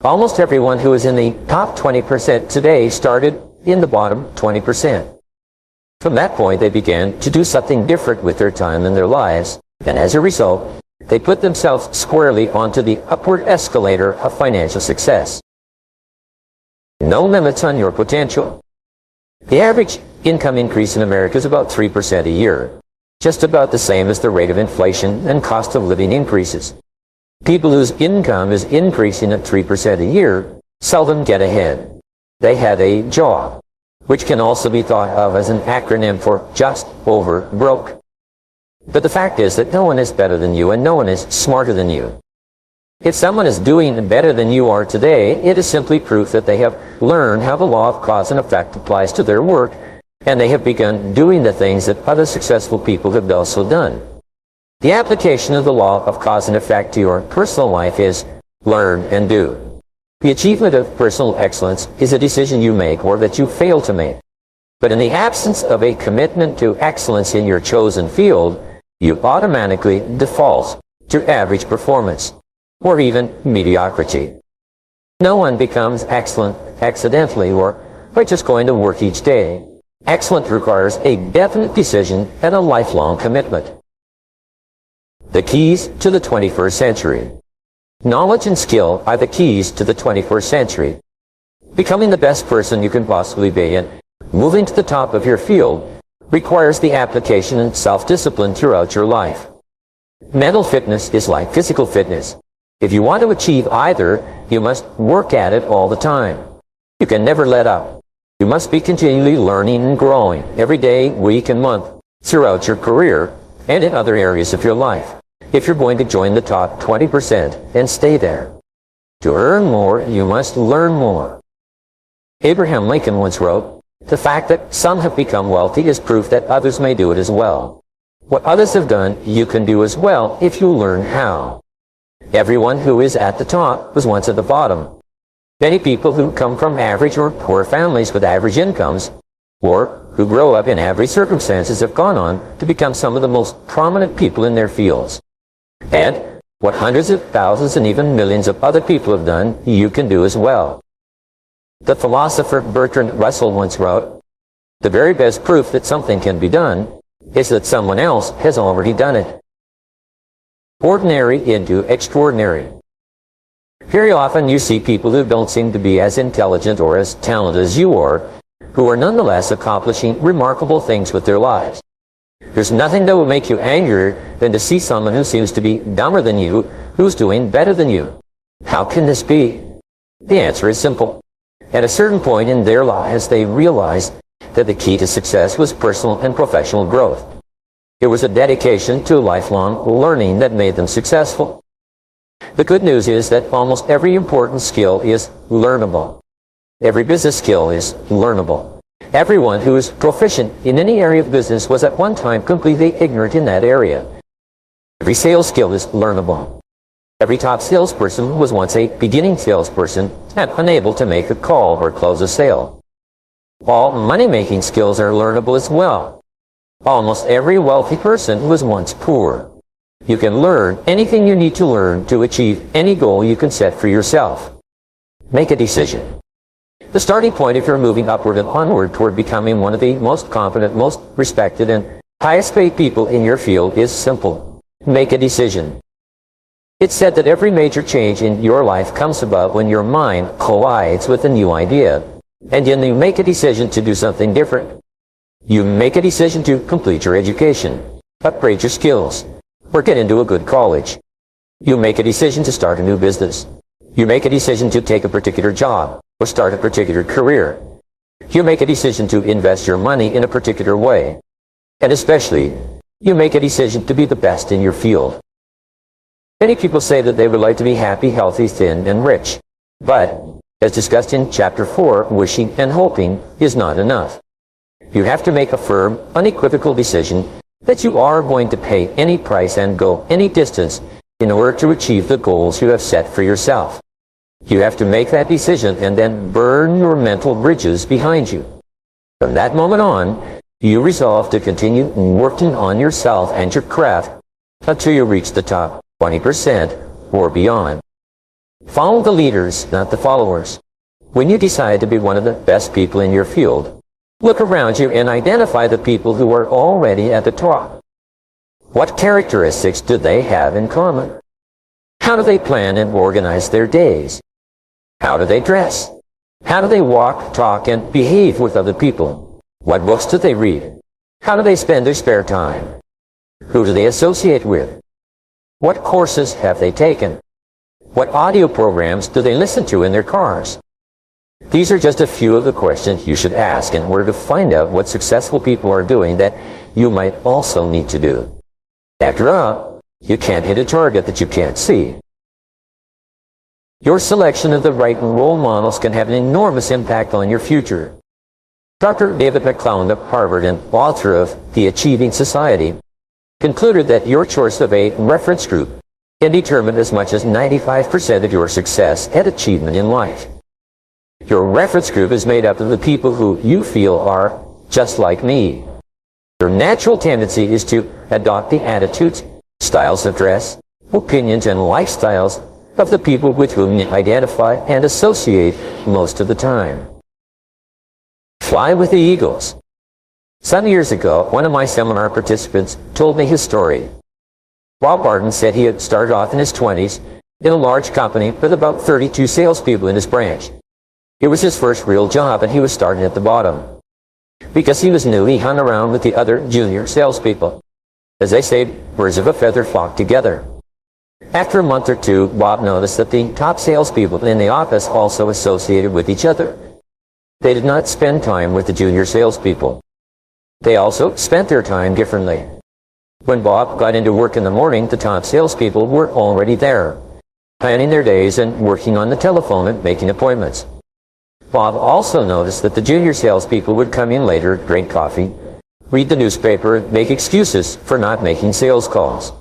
Almost everyone who is in the top 20% today started in the bottom 20%. From that point, they began to do something different with their time and their lives, and as a result, they put themselves squarely onto the upward escalator of financial success. No limits on your potential. The average income increase in America is about 3% a year, just about the same as the rate of inflation and cost of living increases. People whose income is increasing at 3% a year seldom get ahead. They have a job, which can also be thought of as an acronym for just over broke. But the fact is that no one is better than you and no one is smarter than you. If someone is doing better than you are today, it is simply proof that they have learned how the law of cause and effect applies to their work, and they have begun doing the things that other successful people have also done. The application of the law of cause and effect to your personal life is learn and do. The achievement of personal excellence is a decision you make or that you fail to make. But in the absence of a commitment to excellence in your chosen field, you automatically default to average performance or even mediocrity. No one becomes excellent accidentally or by just going to work each day. Excellence requires a definite decision and a lifelong commitment. The keys to the 21st century. Knowledge and skill are the keys to the 21st century. Becoming the best person you can possibly be and moving to the top of your field requires the application and self-discipline throughout your life. Mental fitness is like physical fitness. If you want to achieve either, you must work at it all the time. You can never let up. You must be continually learning and growing every day, week, and month throughout your career and in other areas of your life, if you're going to join the top 20% and stay there. To earn more, you must learn more. Abraham Lincoln once wrote, "The fact that some have become wealthy is proof that others may do it as well. What others have done, you can do as well if you learn how." Everyone who is at the top was once at the bottom. Many people who come from average or poor families with average incomes, or who grow up in average circumstances, have gone on to become some of the most prominent people in their fields. And what hundreds of thousands and even millions of other people have done, you can do as well. The philosopher Bertrand Russell once wrote, "The very best proof that something can be done is that someone else has already done it." Ordinary into extraordinary. Very often you see people who don't seem to be as intelligent or as talented as you are, who are nonetheless accomplishing remarkable things with their lives. There's nothing that will make you angrier than to see someone who seems to be dumber than you, who's doing better than you. How can this be? The answer is simple. At a certain point in their lives, they realized that the key to success was personal and professional growth. It was a dedication to lifelong learning that made them successful. The good news is that almost every important skill is learnable. Every business skill is learnable. Everyone who is proficient in any area of business was at one time completely ignorant in that area. Every sales skill is learnable. Every top salesperson was once a beginning salesperson and unable to make a call or close a sale. All money-making skills are learnable as well. Almost every wealthy person was once poor. You can learn anything you need to learn to achieve any goal you can set for yourself. Make a decision. The starting point if you're moving upward and onward toward becoming one of the most confident, most respected, and highest paid people in your field is simple. Make a decision. It's said that every major change in your life comes about when your mind collides with a new idea, and then you make a decision to do something different. You make a decision to complete your education, upgrade your skills, or get into a good college. You make a decision to start a new business. You make a decision to take a particular job or start a particular career. You make a decision to invest your money in a particular way. And especially, you make a decision to be the best in your field. Many people say that they would like to be happy, healthy, thin, and rich. But, as discussed in Chapter 4, wishing and hoping is not enough. You have to make a firm, unequivocal decision that you are going to pay any price and go any distance in order to achieve the goals you have set for yourself. You have to make that decision and then burn your mental bridges behind you. From that moment on, you resolve to continue working on yourself and your craft until you reach the top 20% or beyond. Follow the leaders, not the followers. When you decide to be one of the best people in your field, look around you and identify the people who are already at the top. What characteristics do they have in common? How do they plan and organize their days? How do they dress? How do they walk, talk, and behave with other people? What books do they read? How do they spend their spare time? Who do they associate with? What courses have they taken? What audio programs do they listen to in their cars? These are just a few of the questions you should ask in order to find out what successful people are doing that you might also need to do. After all, you can't hit a target that you can't see. Your selection of the right role models can have an enormous impact on your future. Dr. David McClelland of Harvard and author of The Achieving Society concluded that your choice of a reference group can determine as much as 95% of your success and achievement in life. Your reference group is made up of the people who you feel are just like me. Your natural tendency is to adopt the attitudes, styles of dress, opinions, and lifestyles of the people with whom you identify and associate most of the time. Fly with the eagles. Some years ago, one of my seminar participants told me his story. Bob Barton said he had started off in his 20s in a large company with about 32 salespeople in his branch. It was his first real job, and he was starting at the bottom. Because he was new, he hung around with the other junior salespeople. As they say, birds of a feather flock together. After a month or two, Bob noticed that the top salespeople in the office also associated with each other. They did not spend time with the junior salespeople. They also spent their time differently. When Bob got into work in the morning, the top salespeople were already there, planning their days and working on the telephone and making appointments. Bob also noticed that the junior salespeople would come in later, drink coffee, read the newspaper, and make excuses for not making sales calls.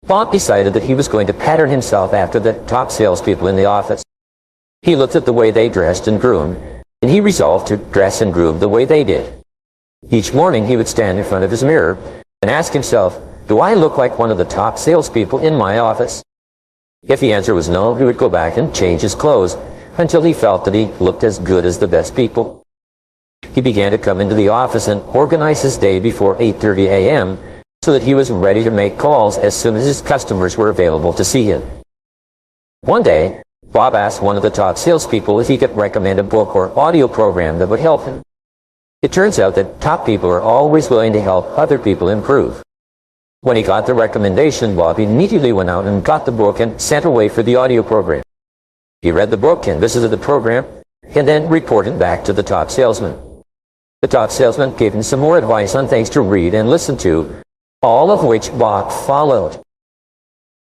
Bob decided that he was going to pattern himself after the top salespeople in the office. He looked at the way they dressed and groomed, and he resolved to dress and groom the way they did. Each morning he would stand in front of his mirror and ask himself, do I look like one of the top salespeople in my office? If the answer was no, he would go back and change his clothes until he felt that he looked as good as the best people. He began to come into the office and organize his day before 8:30 a.m. so that he was ready to make calls as soon as his customers were available to see him. One day, Bob asked one of the top salespeople if he could recommend a book or audio program that would help him. It turns out that top people are always willing to help other people improve. When he got the recommendation, Bob immediately went out and got the book and sent away for the audio program. He read the book and visited the program, and then reported back to the top salesman. The top salesman gave him some more advice on things to read and listen to, all of which Bob followed.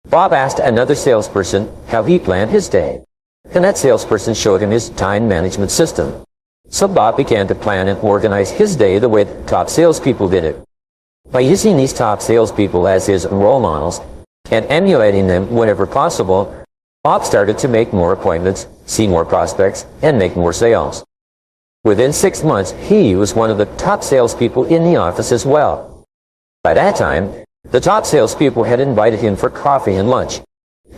Bob asked another salesperson how he planned his day, and that salesperson showed him his time management system. So Bob began to plan and organize his day the way the top salespeople did it. By using these top salespeople as his role models and emulating them whenever possible, Bob started to make more appointments, see more prospects, and make more sales. Within 6 months, he was one of the top salespeople in the office as well. By that time, the top salespeople had invited him for coffee and lunch,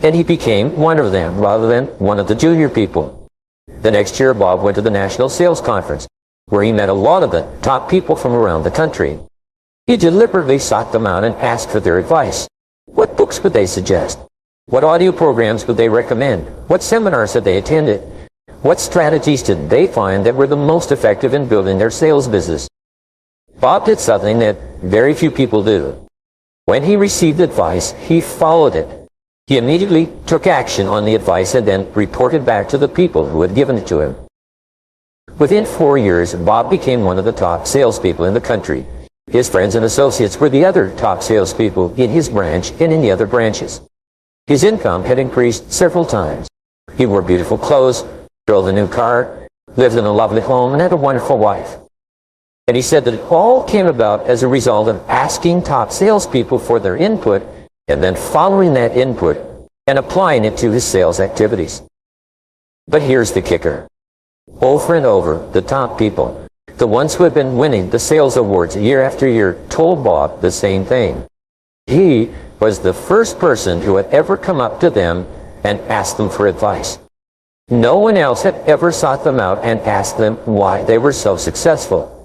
and he became one of them rather than one of the junior people. The next year, Bob went to the National Sales Conference, where he met a lot of the top people from around the country. He deliberately sought them out and asked for their advice. What books would they suggest? What audio programs would they recommend? What seminars had they attended? What strategies did they find that were the most effective in building their sales business? Bob did something that very few people do. When he received advice, he followed it. He immediately took action on the advice and then reported back to the people who had given it to him. Within 4 years, Bob became one of the top salespeople in the country. His friends and associates were the other top salespeople in his branch and in the other branches. His income had increased several times. He wore beautiful clothes, drove a new car, lived in a lovely home, and had a wonderful wife. And he said that it all came about as a result of asking top salespeople for their input and then following that input and applying it to his sales activities. But here's the kicker. Over and over, the top people, the ones who had been winning the sales awards year after year, told Bob the same thing. He was the first person who had ever come up to them and asked them for advice. No one else had ever sought them out and asked them why they were so successful.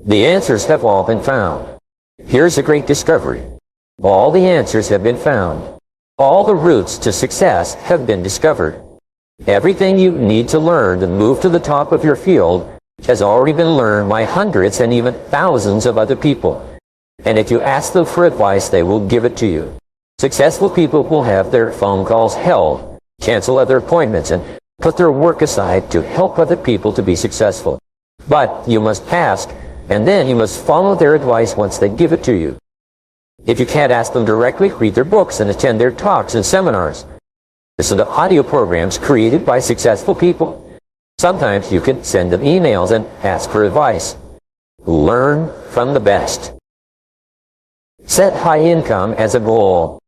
The answers have all been found. Here's a great discovery. All the answers have been found. All the routes to success have been discovered. Everything you need to learn to move to the top of your field has already been learned by hundreds and even thousands of other people. And if you ask them for advice, they will give it to you. Successful people will have their phone calls held, cancel other appointments, and put their work aside to help other people to be successful. But you must ask, and then you must follow their advice once they give it to you. If you can't ask them directly, read their books and attend their talks and seminars. Listen to audio programs created by successful people. Sometimes you can send them emails and ask for advice. Learn from the best. Set high income as a goal.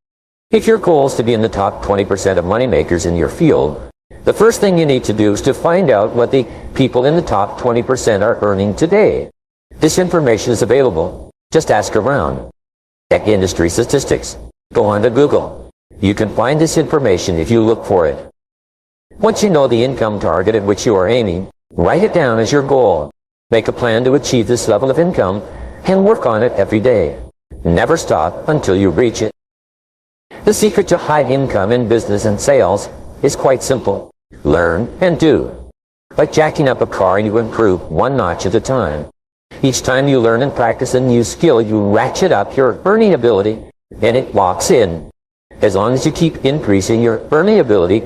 If your goal is to be in the top 20% of moneymakers in your field, the first thing you need to do is to find out what the people in the top 20% are earning today. This information is available. Just ask around. Check industry statistics. Go on to Google. You can find this information if you look for it. Once you know the income target at which you are aiming, write it down as your goal. Make a plan to achieve this level of income and work on it every day. Never stop until you reach it. The secret to high income in business and sales is quite simple. Learn and do. Like jacking up a car, you improve one notch at a time. Each time you learn and practice a new skill, you ratchet up your earning ability, and it locks in. As long as you keep increasing your earning ability,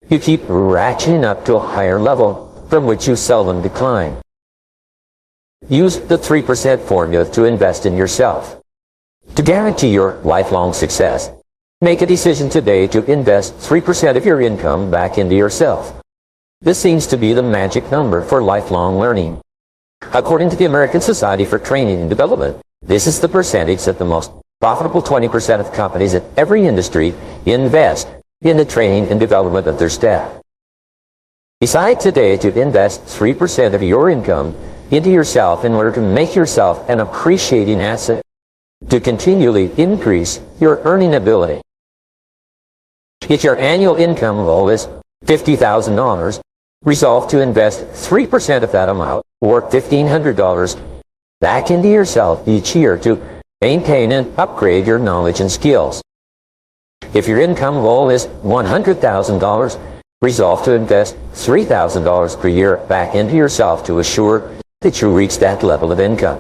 you keep ratcheting up to a higher level from which you seldom decline. Use the 3% formula to invest in yourself. To guarantee your lifelong success, make a decision today to invest 3% of your income back into yourself. This seems to be the magic number for lifelong learning. According to the American Society for Training and Development, this is the percentage that the most profitable 20% of companies in every industry invest in the training and development of their staff. Decide today to invest 3% of your income into yourself in order to make yourself an appreciating asset, to continually increase your earning ability. If your annual income goal is $50,000, resolve to invest 3% of that amount, or $1,500, back into yourself each year to maintain and upgrade your knowledge and skills. If your income goal is $100,000, resolve to invest $3,000 per year back into yourself to assure that you reach that level of income.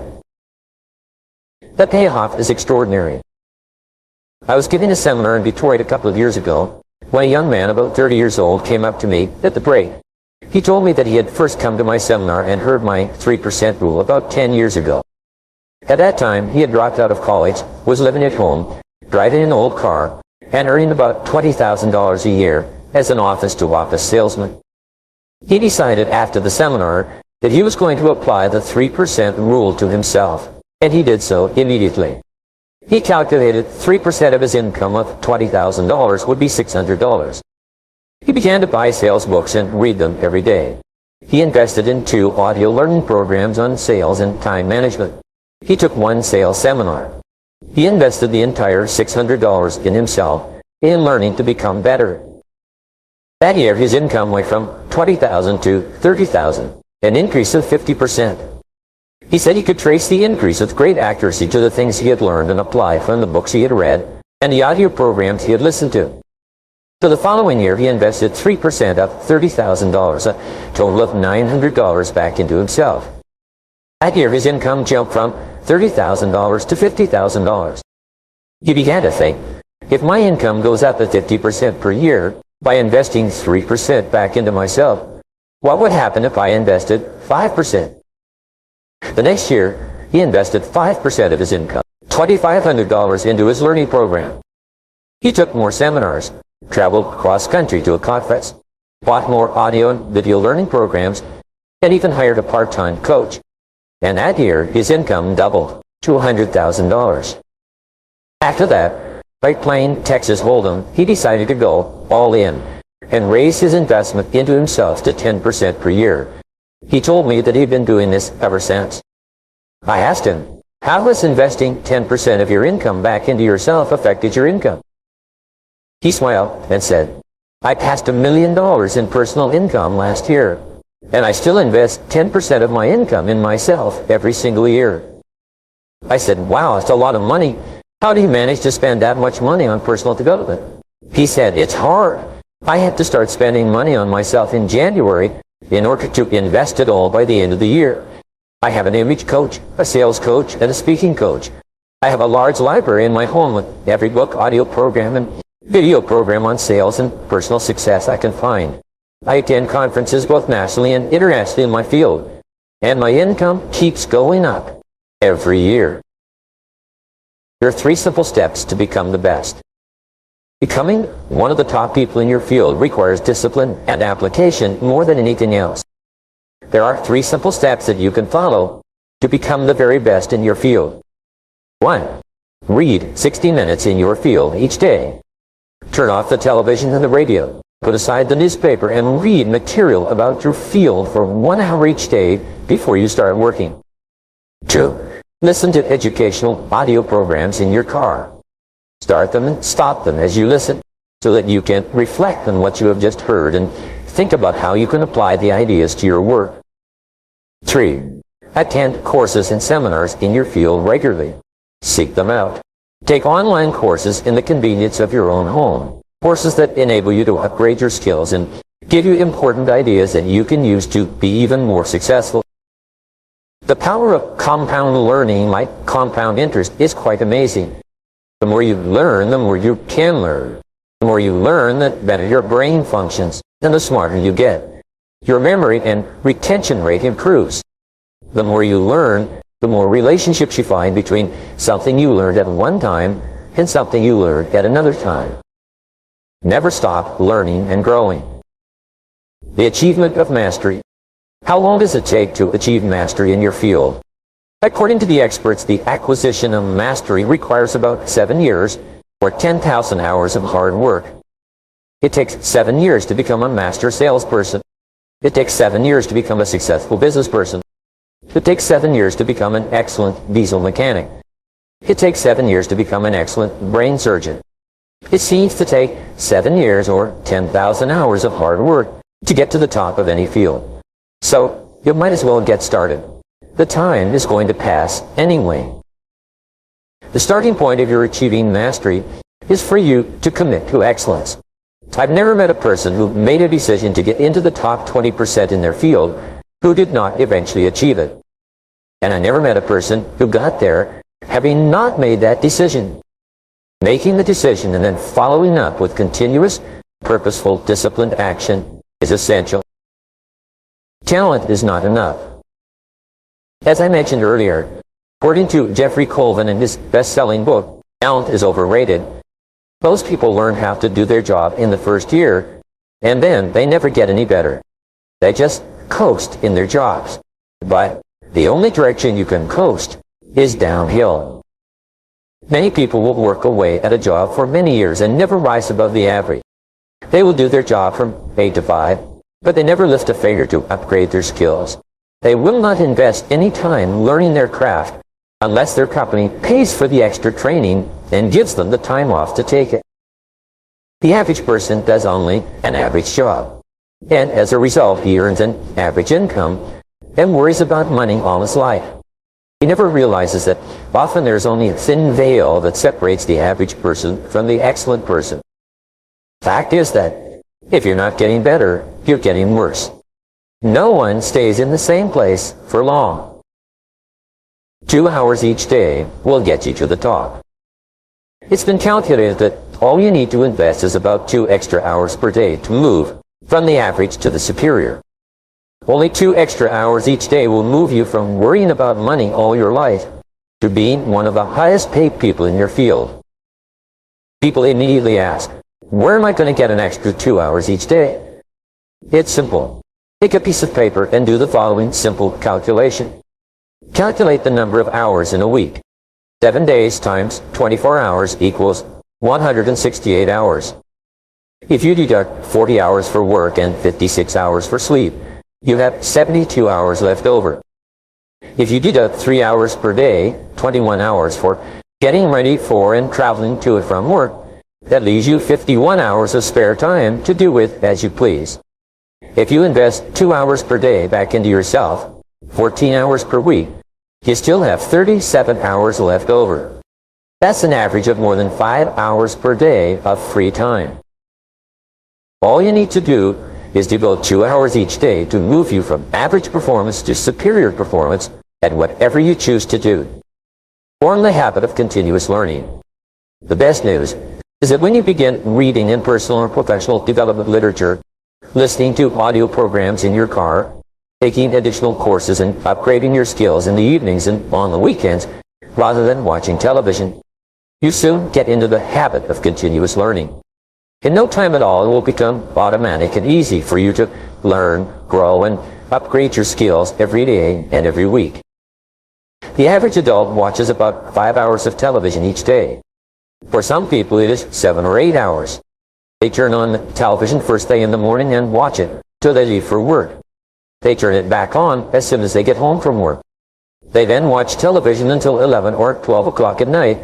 The payoff is extraordinary. I was giving a seminar in Detroit a couple of years ago when a young man about 30 years old came up to me at the break. He told me that he had first come to my seminar and heard my 3% rule about 10 years ago. At that time, he had dropped out of college, was living at home, driving an old car, and earning about $20,000 a year as an office-to-office salesman. He decided after the seminar that he was going to apply the 3% rule to himself, and he did so immediately. He calculated 3% of his income of $20,000 would be $600. He began to buy sales books and read them every day. He invested in 2 audio learning programs on sales and time management. He took 1 sales seminar. He invested the entire $600 in himself in learning to become better. That year, his income went from $20,000 to $30,000, an increase of 50%. He said he could trace the increase with great accuracy to the things he had learned and applied from the books he had read and the audio programs he had listened to. So the following year, he invested 3% of $30,000, a total of $900 back into himself. That year, his income jumped from $30,000 to $50,000. He began to think, if my income goes up at 50% per year by investing 3% back into myself, what would happen if I invested 5%? The next year, he invested 5% of his income, $2,500, into his learning program. He took more seminars, traveled cross-country to a conference, bought more audio and video learning programs, and even hired a part-time coach. And that year, his income doubled to $100,000. After that, like playing Texas Hold'em, he decided to go all in and raise his investment into himself to 10% per year. He told me that he'd been doing this ever since. I asked him, how has investing 10% of your income back into yourself affected your income? He smiled and said, I passed $1 million in personal income last year, and I still invest 10% of my income in myself every single year. I said, wow, that's a lot of money. How do you manage to spend that much money on personal development? He said, it's hard. I had to start spending money on myself in January in order to invest it all by the end of the year. I have an image coach, a sales coach, and a speaking coach. I have a large library in my home with every book, audio program, and video program on sales and personal success I can find. I attend conferences both nationally and internationally in my field, and my income keeps going up every year. There are 3 simple steps to become the best. Becoming one of the top people in your field requires discipline and application more than anything else. There are 3 simple steps that you can follow to become the very best in your field. 1. Read 60 minutes in your field each day. Turn off the television and the radio. Put aside the newspaper and read material about your field for 1 hour each day before you start working. 2. Listen to educational audio programs in your car. Start them and stop them as you listen so that you can reflect on what you have just heard and think about how you can apply the ideas to your work. 3. Attend courses and seminars in your field regularly. Seek them out. Take online courses in the convenience of your own home. Courses that enable you to upgrade your skills and give you important ideas that you can use to be even more successful. The power of compound learning, like compound interest, is quite amazing. The more you learn, the more you can learn. The more you learn, the better your brain functions, and the smarter you get. Your memory and retention rate improves. The more you learn, the more relationships you find between something you learned at one time and something you learned at another time. Never stop learning and growing. The achievement of mastery. How long does it take to achieve mastery in your field? According to the experts, the acquisition of mastery requires about 7 years or 10,000 hours of hard work. It takes 7 years to become a master salesperson. It takes 7 years to become a successful business person. It takes 7 years to become an excellent diesel mechanic. It takes 7 years to become an excellent brain surgeon. It seems to take 7 years or 10,000 hours of hard work to get to the top of any field. So you might as well get started. The time is going to pass anyway. The starting point of your achieving mastery is for you to commit to excellence. I've never met a person who made a decision to get into the top 20% in their field who did not eventually achieve it. And I never met a person who got there having not made that decision. Making the decision and then following up with continuous, purposeful, disciplined action is essential. Talent is not enough. As I mentioned earlier, according to Jeffrey Colvin in his best-selling book, Talent is Overrated, most people learn how to do their job in the first year, and then they never get any better. They just coast in their jobs. But the only direction you can coast is downhill. Many people will work away at a job for many years and never rise above the average. They will do their job from 8 to 5, but they never lift a finger to upgrade their skills. They will not invest any time learning their craft unless their company pays for the extra training and gives them the time off to take it. The average person does only an average job, and as a result he earns an average income and worries about money all his life. He never realizes that often there's only a thin veil that separates the average person from the excellent person. Fact is that if you're not getting better, you're getting worse. No one stays in the same place for long. 2 hours each day will get you to the top. It's been calculated that all you need to invest is about 2 extra hours per day to move from the average to the superior. Only 2 extra hours each day will move you from worrying about money all your life to being one of the highest paid people in your field. People immediately ask, where am I going to get an extra 2 hours each day? It's simple. Take a piece of paper and do the following simple calculation. Calculate the number of hours in a week. 7 days times 24 hours equals 168 hours. If you deduct 40 hours for work and 56 hours for sleep, you have 72 hours left over. If you deduct 3 hours per day, 21 hours for getting ready for and traveling to and from work, that leaves you 51 hours of spare time to do with as you please. If you invest 2 hours per day back into yourself, 14 hours per week, you still have 37 hours left over. That's an average of more than 5 hours per day of free time. All you need to do is devote 2 hours each day to move you from average performance to superior performance at whatever you choose to do. Form the habit of continuous learning. The best news is that when you begin reading in personal or professional development literature, listening to audio programs in your car, taking additional courses and upgrading your skills in the evenings and on the weekends, rather than watching television, you soon get into the habit of continuous learning. In no time at all, it will become automatic and easy for you to learn, grow, and upgrade your skills every day and every week. The average adult watches about 5 hours of television each day. For some people, it is 7 or 8 hours. They turn on the television first thing in the morning and watch it till they leave for work. They turn it back on as soon as they get home from work. They then watch television until 11 or 12 o'clock at night,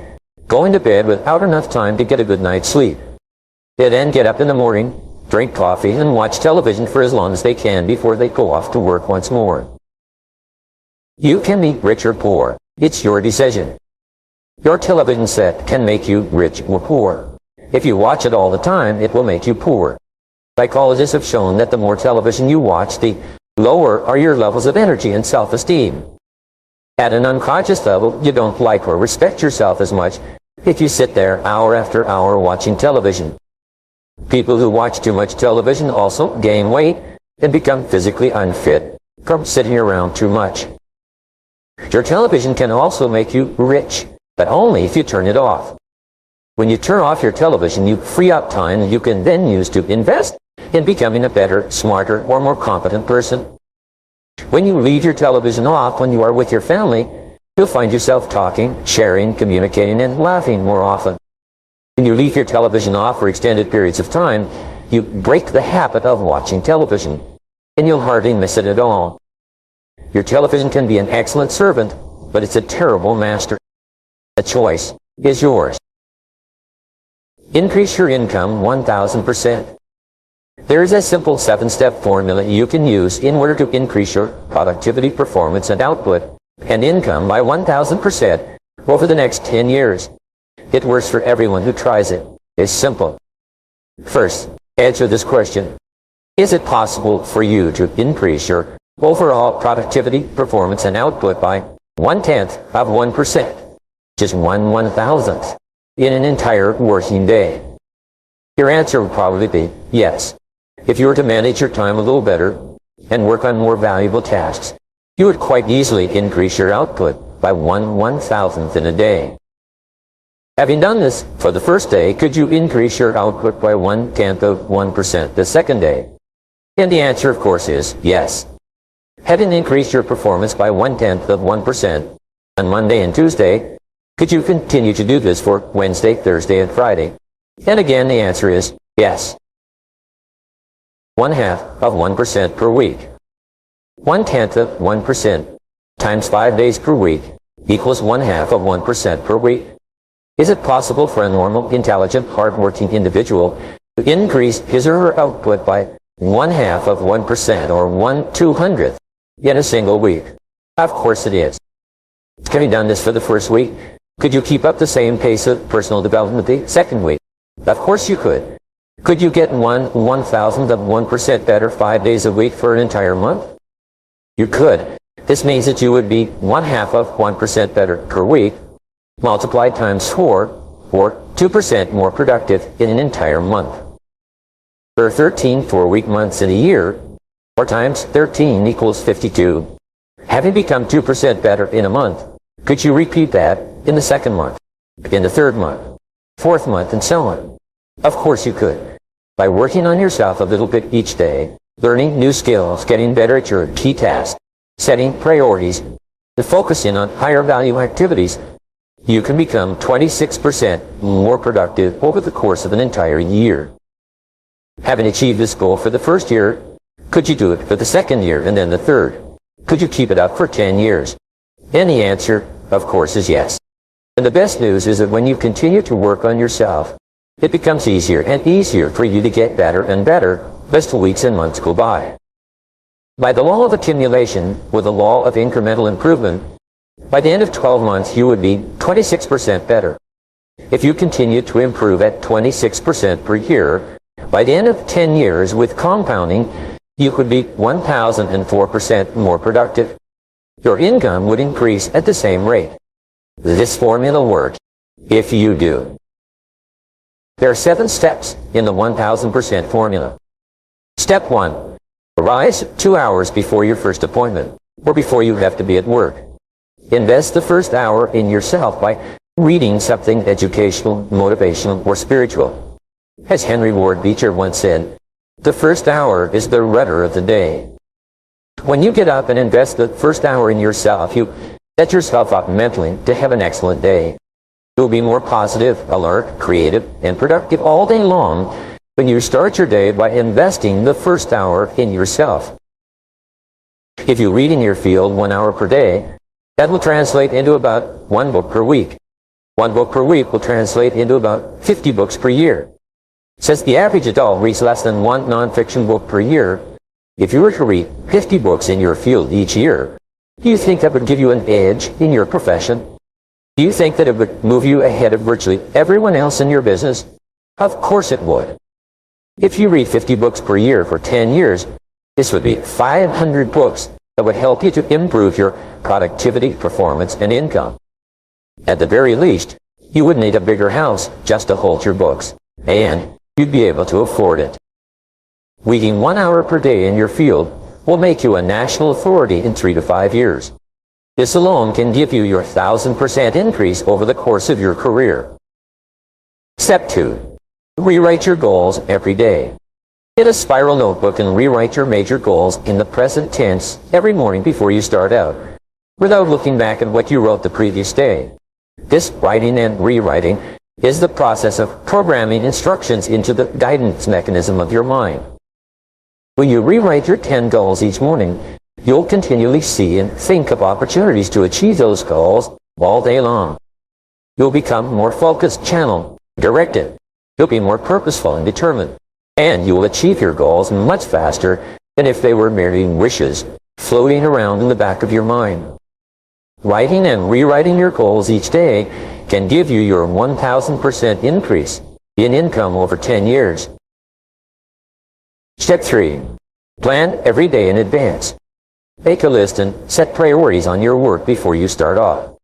going to bed without enough time to get a good night's sleep. They then get up in the morning, drink coffee, and watch television for as long as they can before they go off to work once more. You can be rich or poor. It's your decision. Your television set can make you rich or poor. If you watch it all the time, it will make you poor. Psychologists have shown that the more television you watch, the lower are your levels of energy and self-esteem. At an unconscious level, you don't like or respect yourself as much if you sit there hour after hour watching television. People who watch too much television also gain weight and become physically unfit from sitting around too much. Your television can also make you rich, but only if you turn it off. When you turn off your television, you free up time that you can then use to invest in becoming a better, smarter, or more competent person. When you leave your television off when you are with your family, you'll find yourself talking, sharing, communicating, and laughing more often. When you leave your television off for extended periods of time, you break the habit of watching television. and you'll hardly miss it at all. Your television can be an excellent servant, but it's a terrible master. The choice is yours. Increase your income 1,000%. There is a simple 7-step formula you can use in order to increase your productivity, performance, and output and income by 1,000% over the next 10 years. It works for everyone who tries it. It's simple. First, answer this question. Is it possible for you to increase your overall productivity, performance, and output by 0.1%, just 1/1000th, in an entire working day? Your answer would probably be yes. If you were to manage your time a little better and work on more valuable tasks, you would quite easily increase your output by 1/1000th in a day. Having done this for the first day, could you increase your output by 0.1% the second day? And the answer, of course, is yes. Having increased your performance by 0.1% on Monday and Tuesday, could you continue to do this for Wednesday, Thursday, and Friday? And again, the answer is yes. 0.5% per week. 0.1% times 5 days per week equals 0.5% per week. Is it possible for a normal, intelligent, hard-working individual to increase his or her output by 0.5% or 1/200th in a single week? Of course it is. Having done this for the first week, could you keep up the same pace of personal development the second week? Of course you could. Could you get 1/1000th better 5 days a week for an entire month? You could. This means that you would be 0.5% better per week, multiplied times 4, or 2% more productive in an entire month. There are 13 4-week months in a year, 4 times 13 equals 52. Having become 2% better in a month, could you repeat that in the second month, in the third month, fourth month, and so on? Of course you could. By working on yourself a little bit each day, learning new skills, getting better at your key tasks, setting priorities, and focusing on higher value activities, you can become 26% more productive over the course of an entire year. Having achieved this goal for the first year, could you do it for the second year and then the third? Could you keep it up for 10 years? And the answer, of course, is yes. And the best news is that when you continue to work on yourself, it becomes easier and easier for you to get better and better as the weeks and months go by. By the law of accumulation, with the law of incremental improvement, by the end of 12 months, you would be 26% better. If you continue to improve at 26% per year, by the end of 10 years with compounding, you could be 1,004% more productive. Your income would increase at the same rate. This formula works if you do. There are 7 steps in the 1,000% formula. Step 1. Arise 2 hours before your first appointment, or before you have to be at work. Invest the first hour in yourself by reading something educational, motivational, or spiritual. As Henry Ward Beecher once said, the first hour is the rudder of the day. When you get up and invest the first hour in yourself, you set yourself up mentally to have an excellent day. You'll be more positive, alert, creative, and productive all day long when you start your day by investing the first hour in yourself. If you read in your field 1 hour per day, that will translate into about 1 book per week. 1 book per week will translate into about 50 books per year. Since the average adult reads less than 1 nonfiction book per year, if you were to read 50 books in your field each year, do you think that would give you an edge in your profession? Do you think that it would move you ahead of virtually everyone else in your business? Of course it would. If you read 50 books per year for 10 years, this would be 500 books that would help you to improve your productivity, performance, and income. At the very least, you would need a bigger house just to hold your books, and you'd be able to afford it. Reading 1 hour per day in your field will make you a national authority in 3 to 5 years. This alone can give you your 1,000% increase over the course of your career. Step 2. Rewrite your goals every day. Get a spiral notebook and rewrite your major goals in the present tense every morning before you start out, without looking back at what you wrote the previous day. This writing and rewriting is the process of programming instructions into the guidance mechanism of your mind. When you rewrite your 10 goals each morning, you'll continually see and think of opportunities to achieve those goals all day long. You'll become more focused, channeled, directed. You'll be more purposeful and determined. And you will achieve your goals much faster than if they were merely wishes floating around in the back of your mind. Writing and rewriting your goals each day can give you your 1,000% increase in income over 10 years. Step 3. Plan every day in advance. Make a list and set priorities on your work before you start off.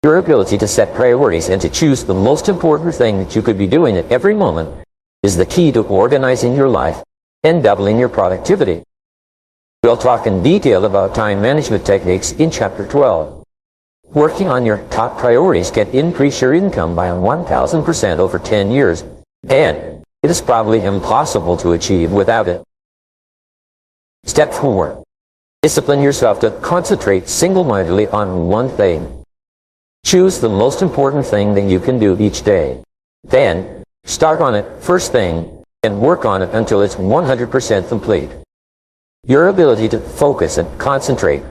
Your ability to set priorities and to choose the most important thing that you could be doing at every moment is the key to organizing your life and doubling your productivity. We'll talk in detail about time management techniques in Chapter 12. Working on your top priorities can increase your income by 1,000% over 10 years, and it is probably impossible to achieve without it. Step 4. Discipline yourself to concentrate single-mindedly on one thing. Choose the most important thing that you can do each day. Then, start on it first thing and work on it until it's 100% complete. Your ability to focus and concentrate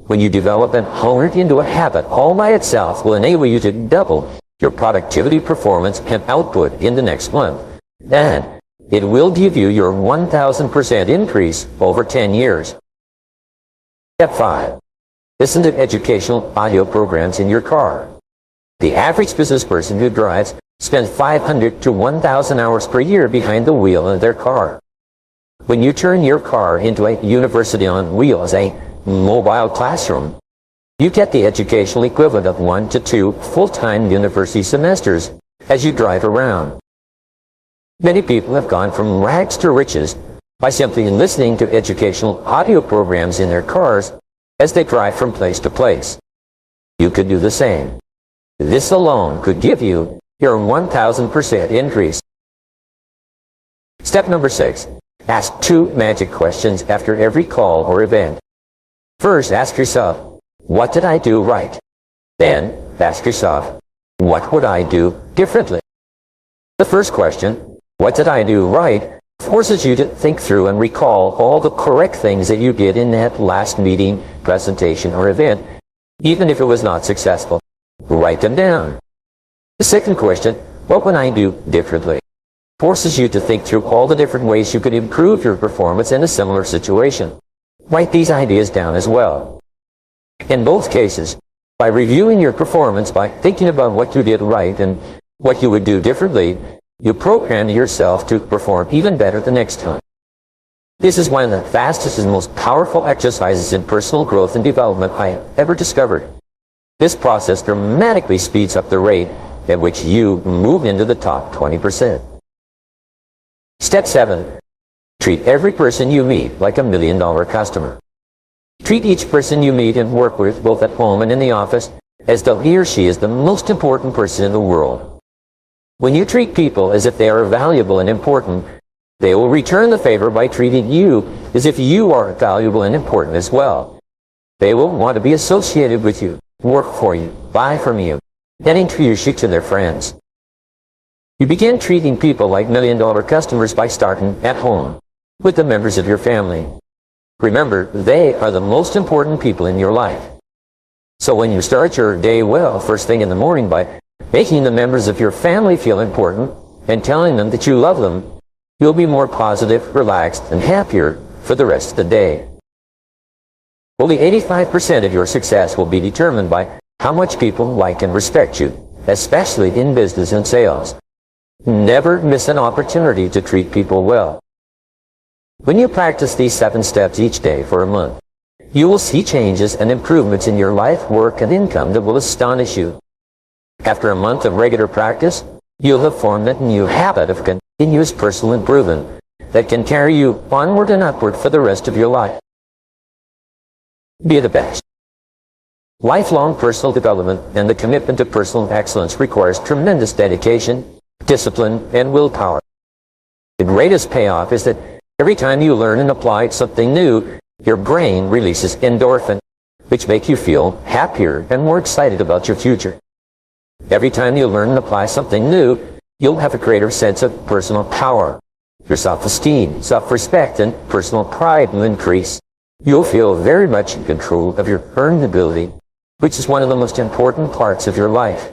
when you develop and hone it into a habit all by itself will enable you to double your productivity, performance, and output in the next month. And it will give you your 1,000% increase over 10 years. Step 5. Listen to educational audio programs in your car. The average business person who drives spends 500 to 1,000 hours per year behind the wheel of their car. When you turn your car into a university on wheels, a mobile classroom, you get the educational equivalent of 1 to 2 full-time university semesters as you drive around. Many people have gone from rags to riches by simply listening to educational audio programs in their cars as they drive from place to place. You could do the same. This alone could give you your 1,000% increase. Step number 6. Ask 2 magic questions after every call or event. First, ask yourself, what did I do right? Then, ask yourself, what would I do differently? The first question, what did I do right, forces you to think through and recall all the correct things that you did in that last meeting, presentation, or event, even if it was not successful. Write them down. The second question, what would I do differently, forces you to think through all the different ways you could improve your performance in a similar situation. Write these ideas down as well. In both cases, by reviewing your performance, by thinking about what you did right and what you would do differently, you program yourself to perform even better the next time. This is one of the fastest and most powerful exercises in personal growth and development I have ever discovered. This process dramatically speeds up the rate at which you move into the top 20%. Step 7. Treat every person you meet like $1 million customer. Treat each person you meet and work with, both at home and in the office, as though he or she is the most important person in the world. When you treat people as if they are valuable and important, they will return the favor by treating you as if you are valuable and important as well. They will want to be associated with you, work for you, buy from you, and introduce you to their friends. You begin treating people like $1 million customers by starting at home with the members of your family. Remember, they are the most important people in your life. So when you start your day well, first thing in the morning, by making the members of your family feel important and telling them that you love them, you'll be more positive, relaxed, and happier for the rest of the day. Only 85% of your success will be determined by how much people like and respect you, especially in business and sales. Never miss an opportunity to treat people well. When you practice these 7 steps each day for a month, you will see changes and improvements in your life, work, and income that will astonish you. After a month of regular practice, you'll have formed a new habit of continuous personal improvement that can carry you onward and upward for the rest of your life. Be the best. Lifelong personal development and the commitment to personal excellence requires tremendous dedication, discipline, and willpower. The greatest payoff is that every time you learn and apply something new, your brain releases endorphin, which make you feel happier and more excited about your future. Every time you learn and apply something new, you'll have a greater sense of personal power, Your self-esteem, self-respect, and personal pride will increase. You'll feel very much in control of your earned ability, which is one of the most important parts of your life.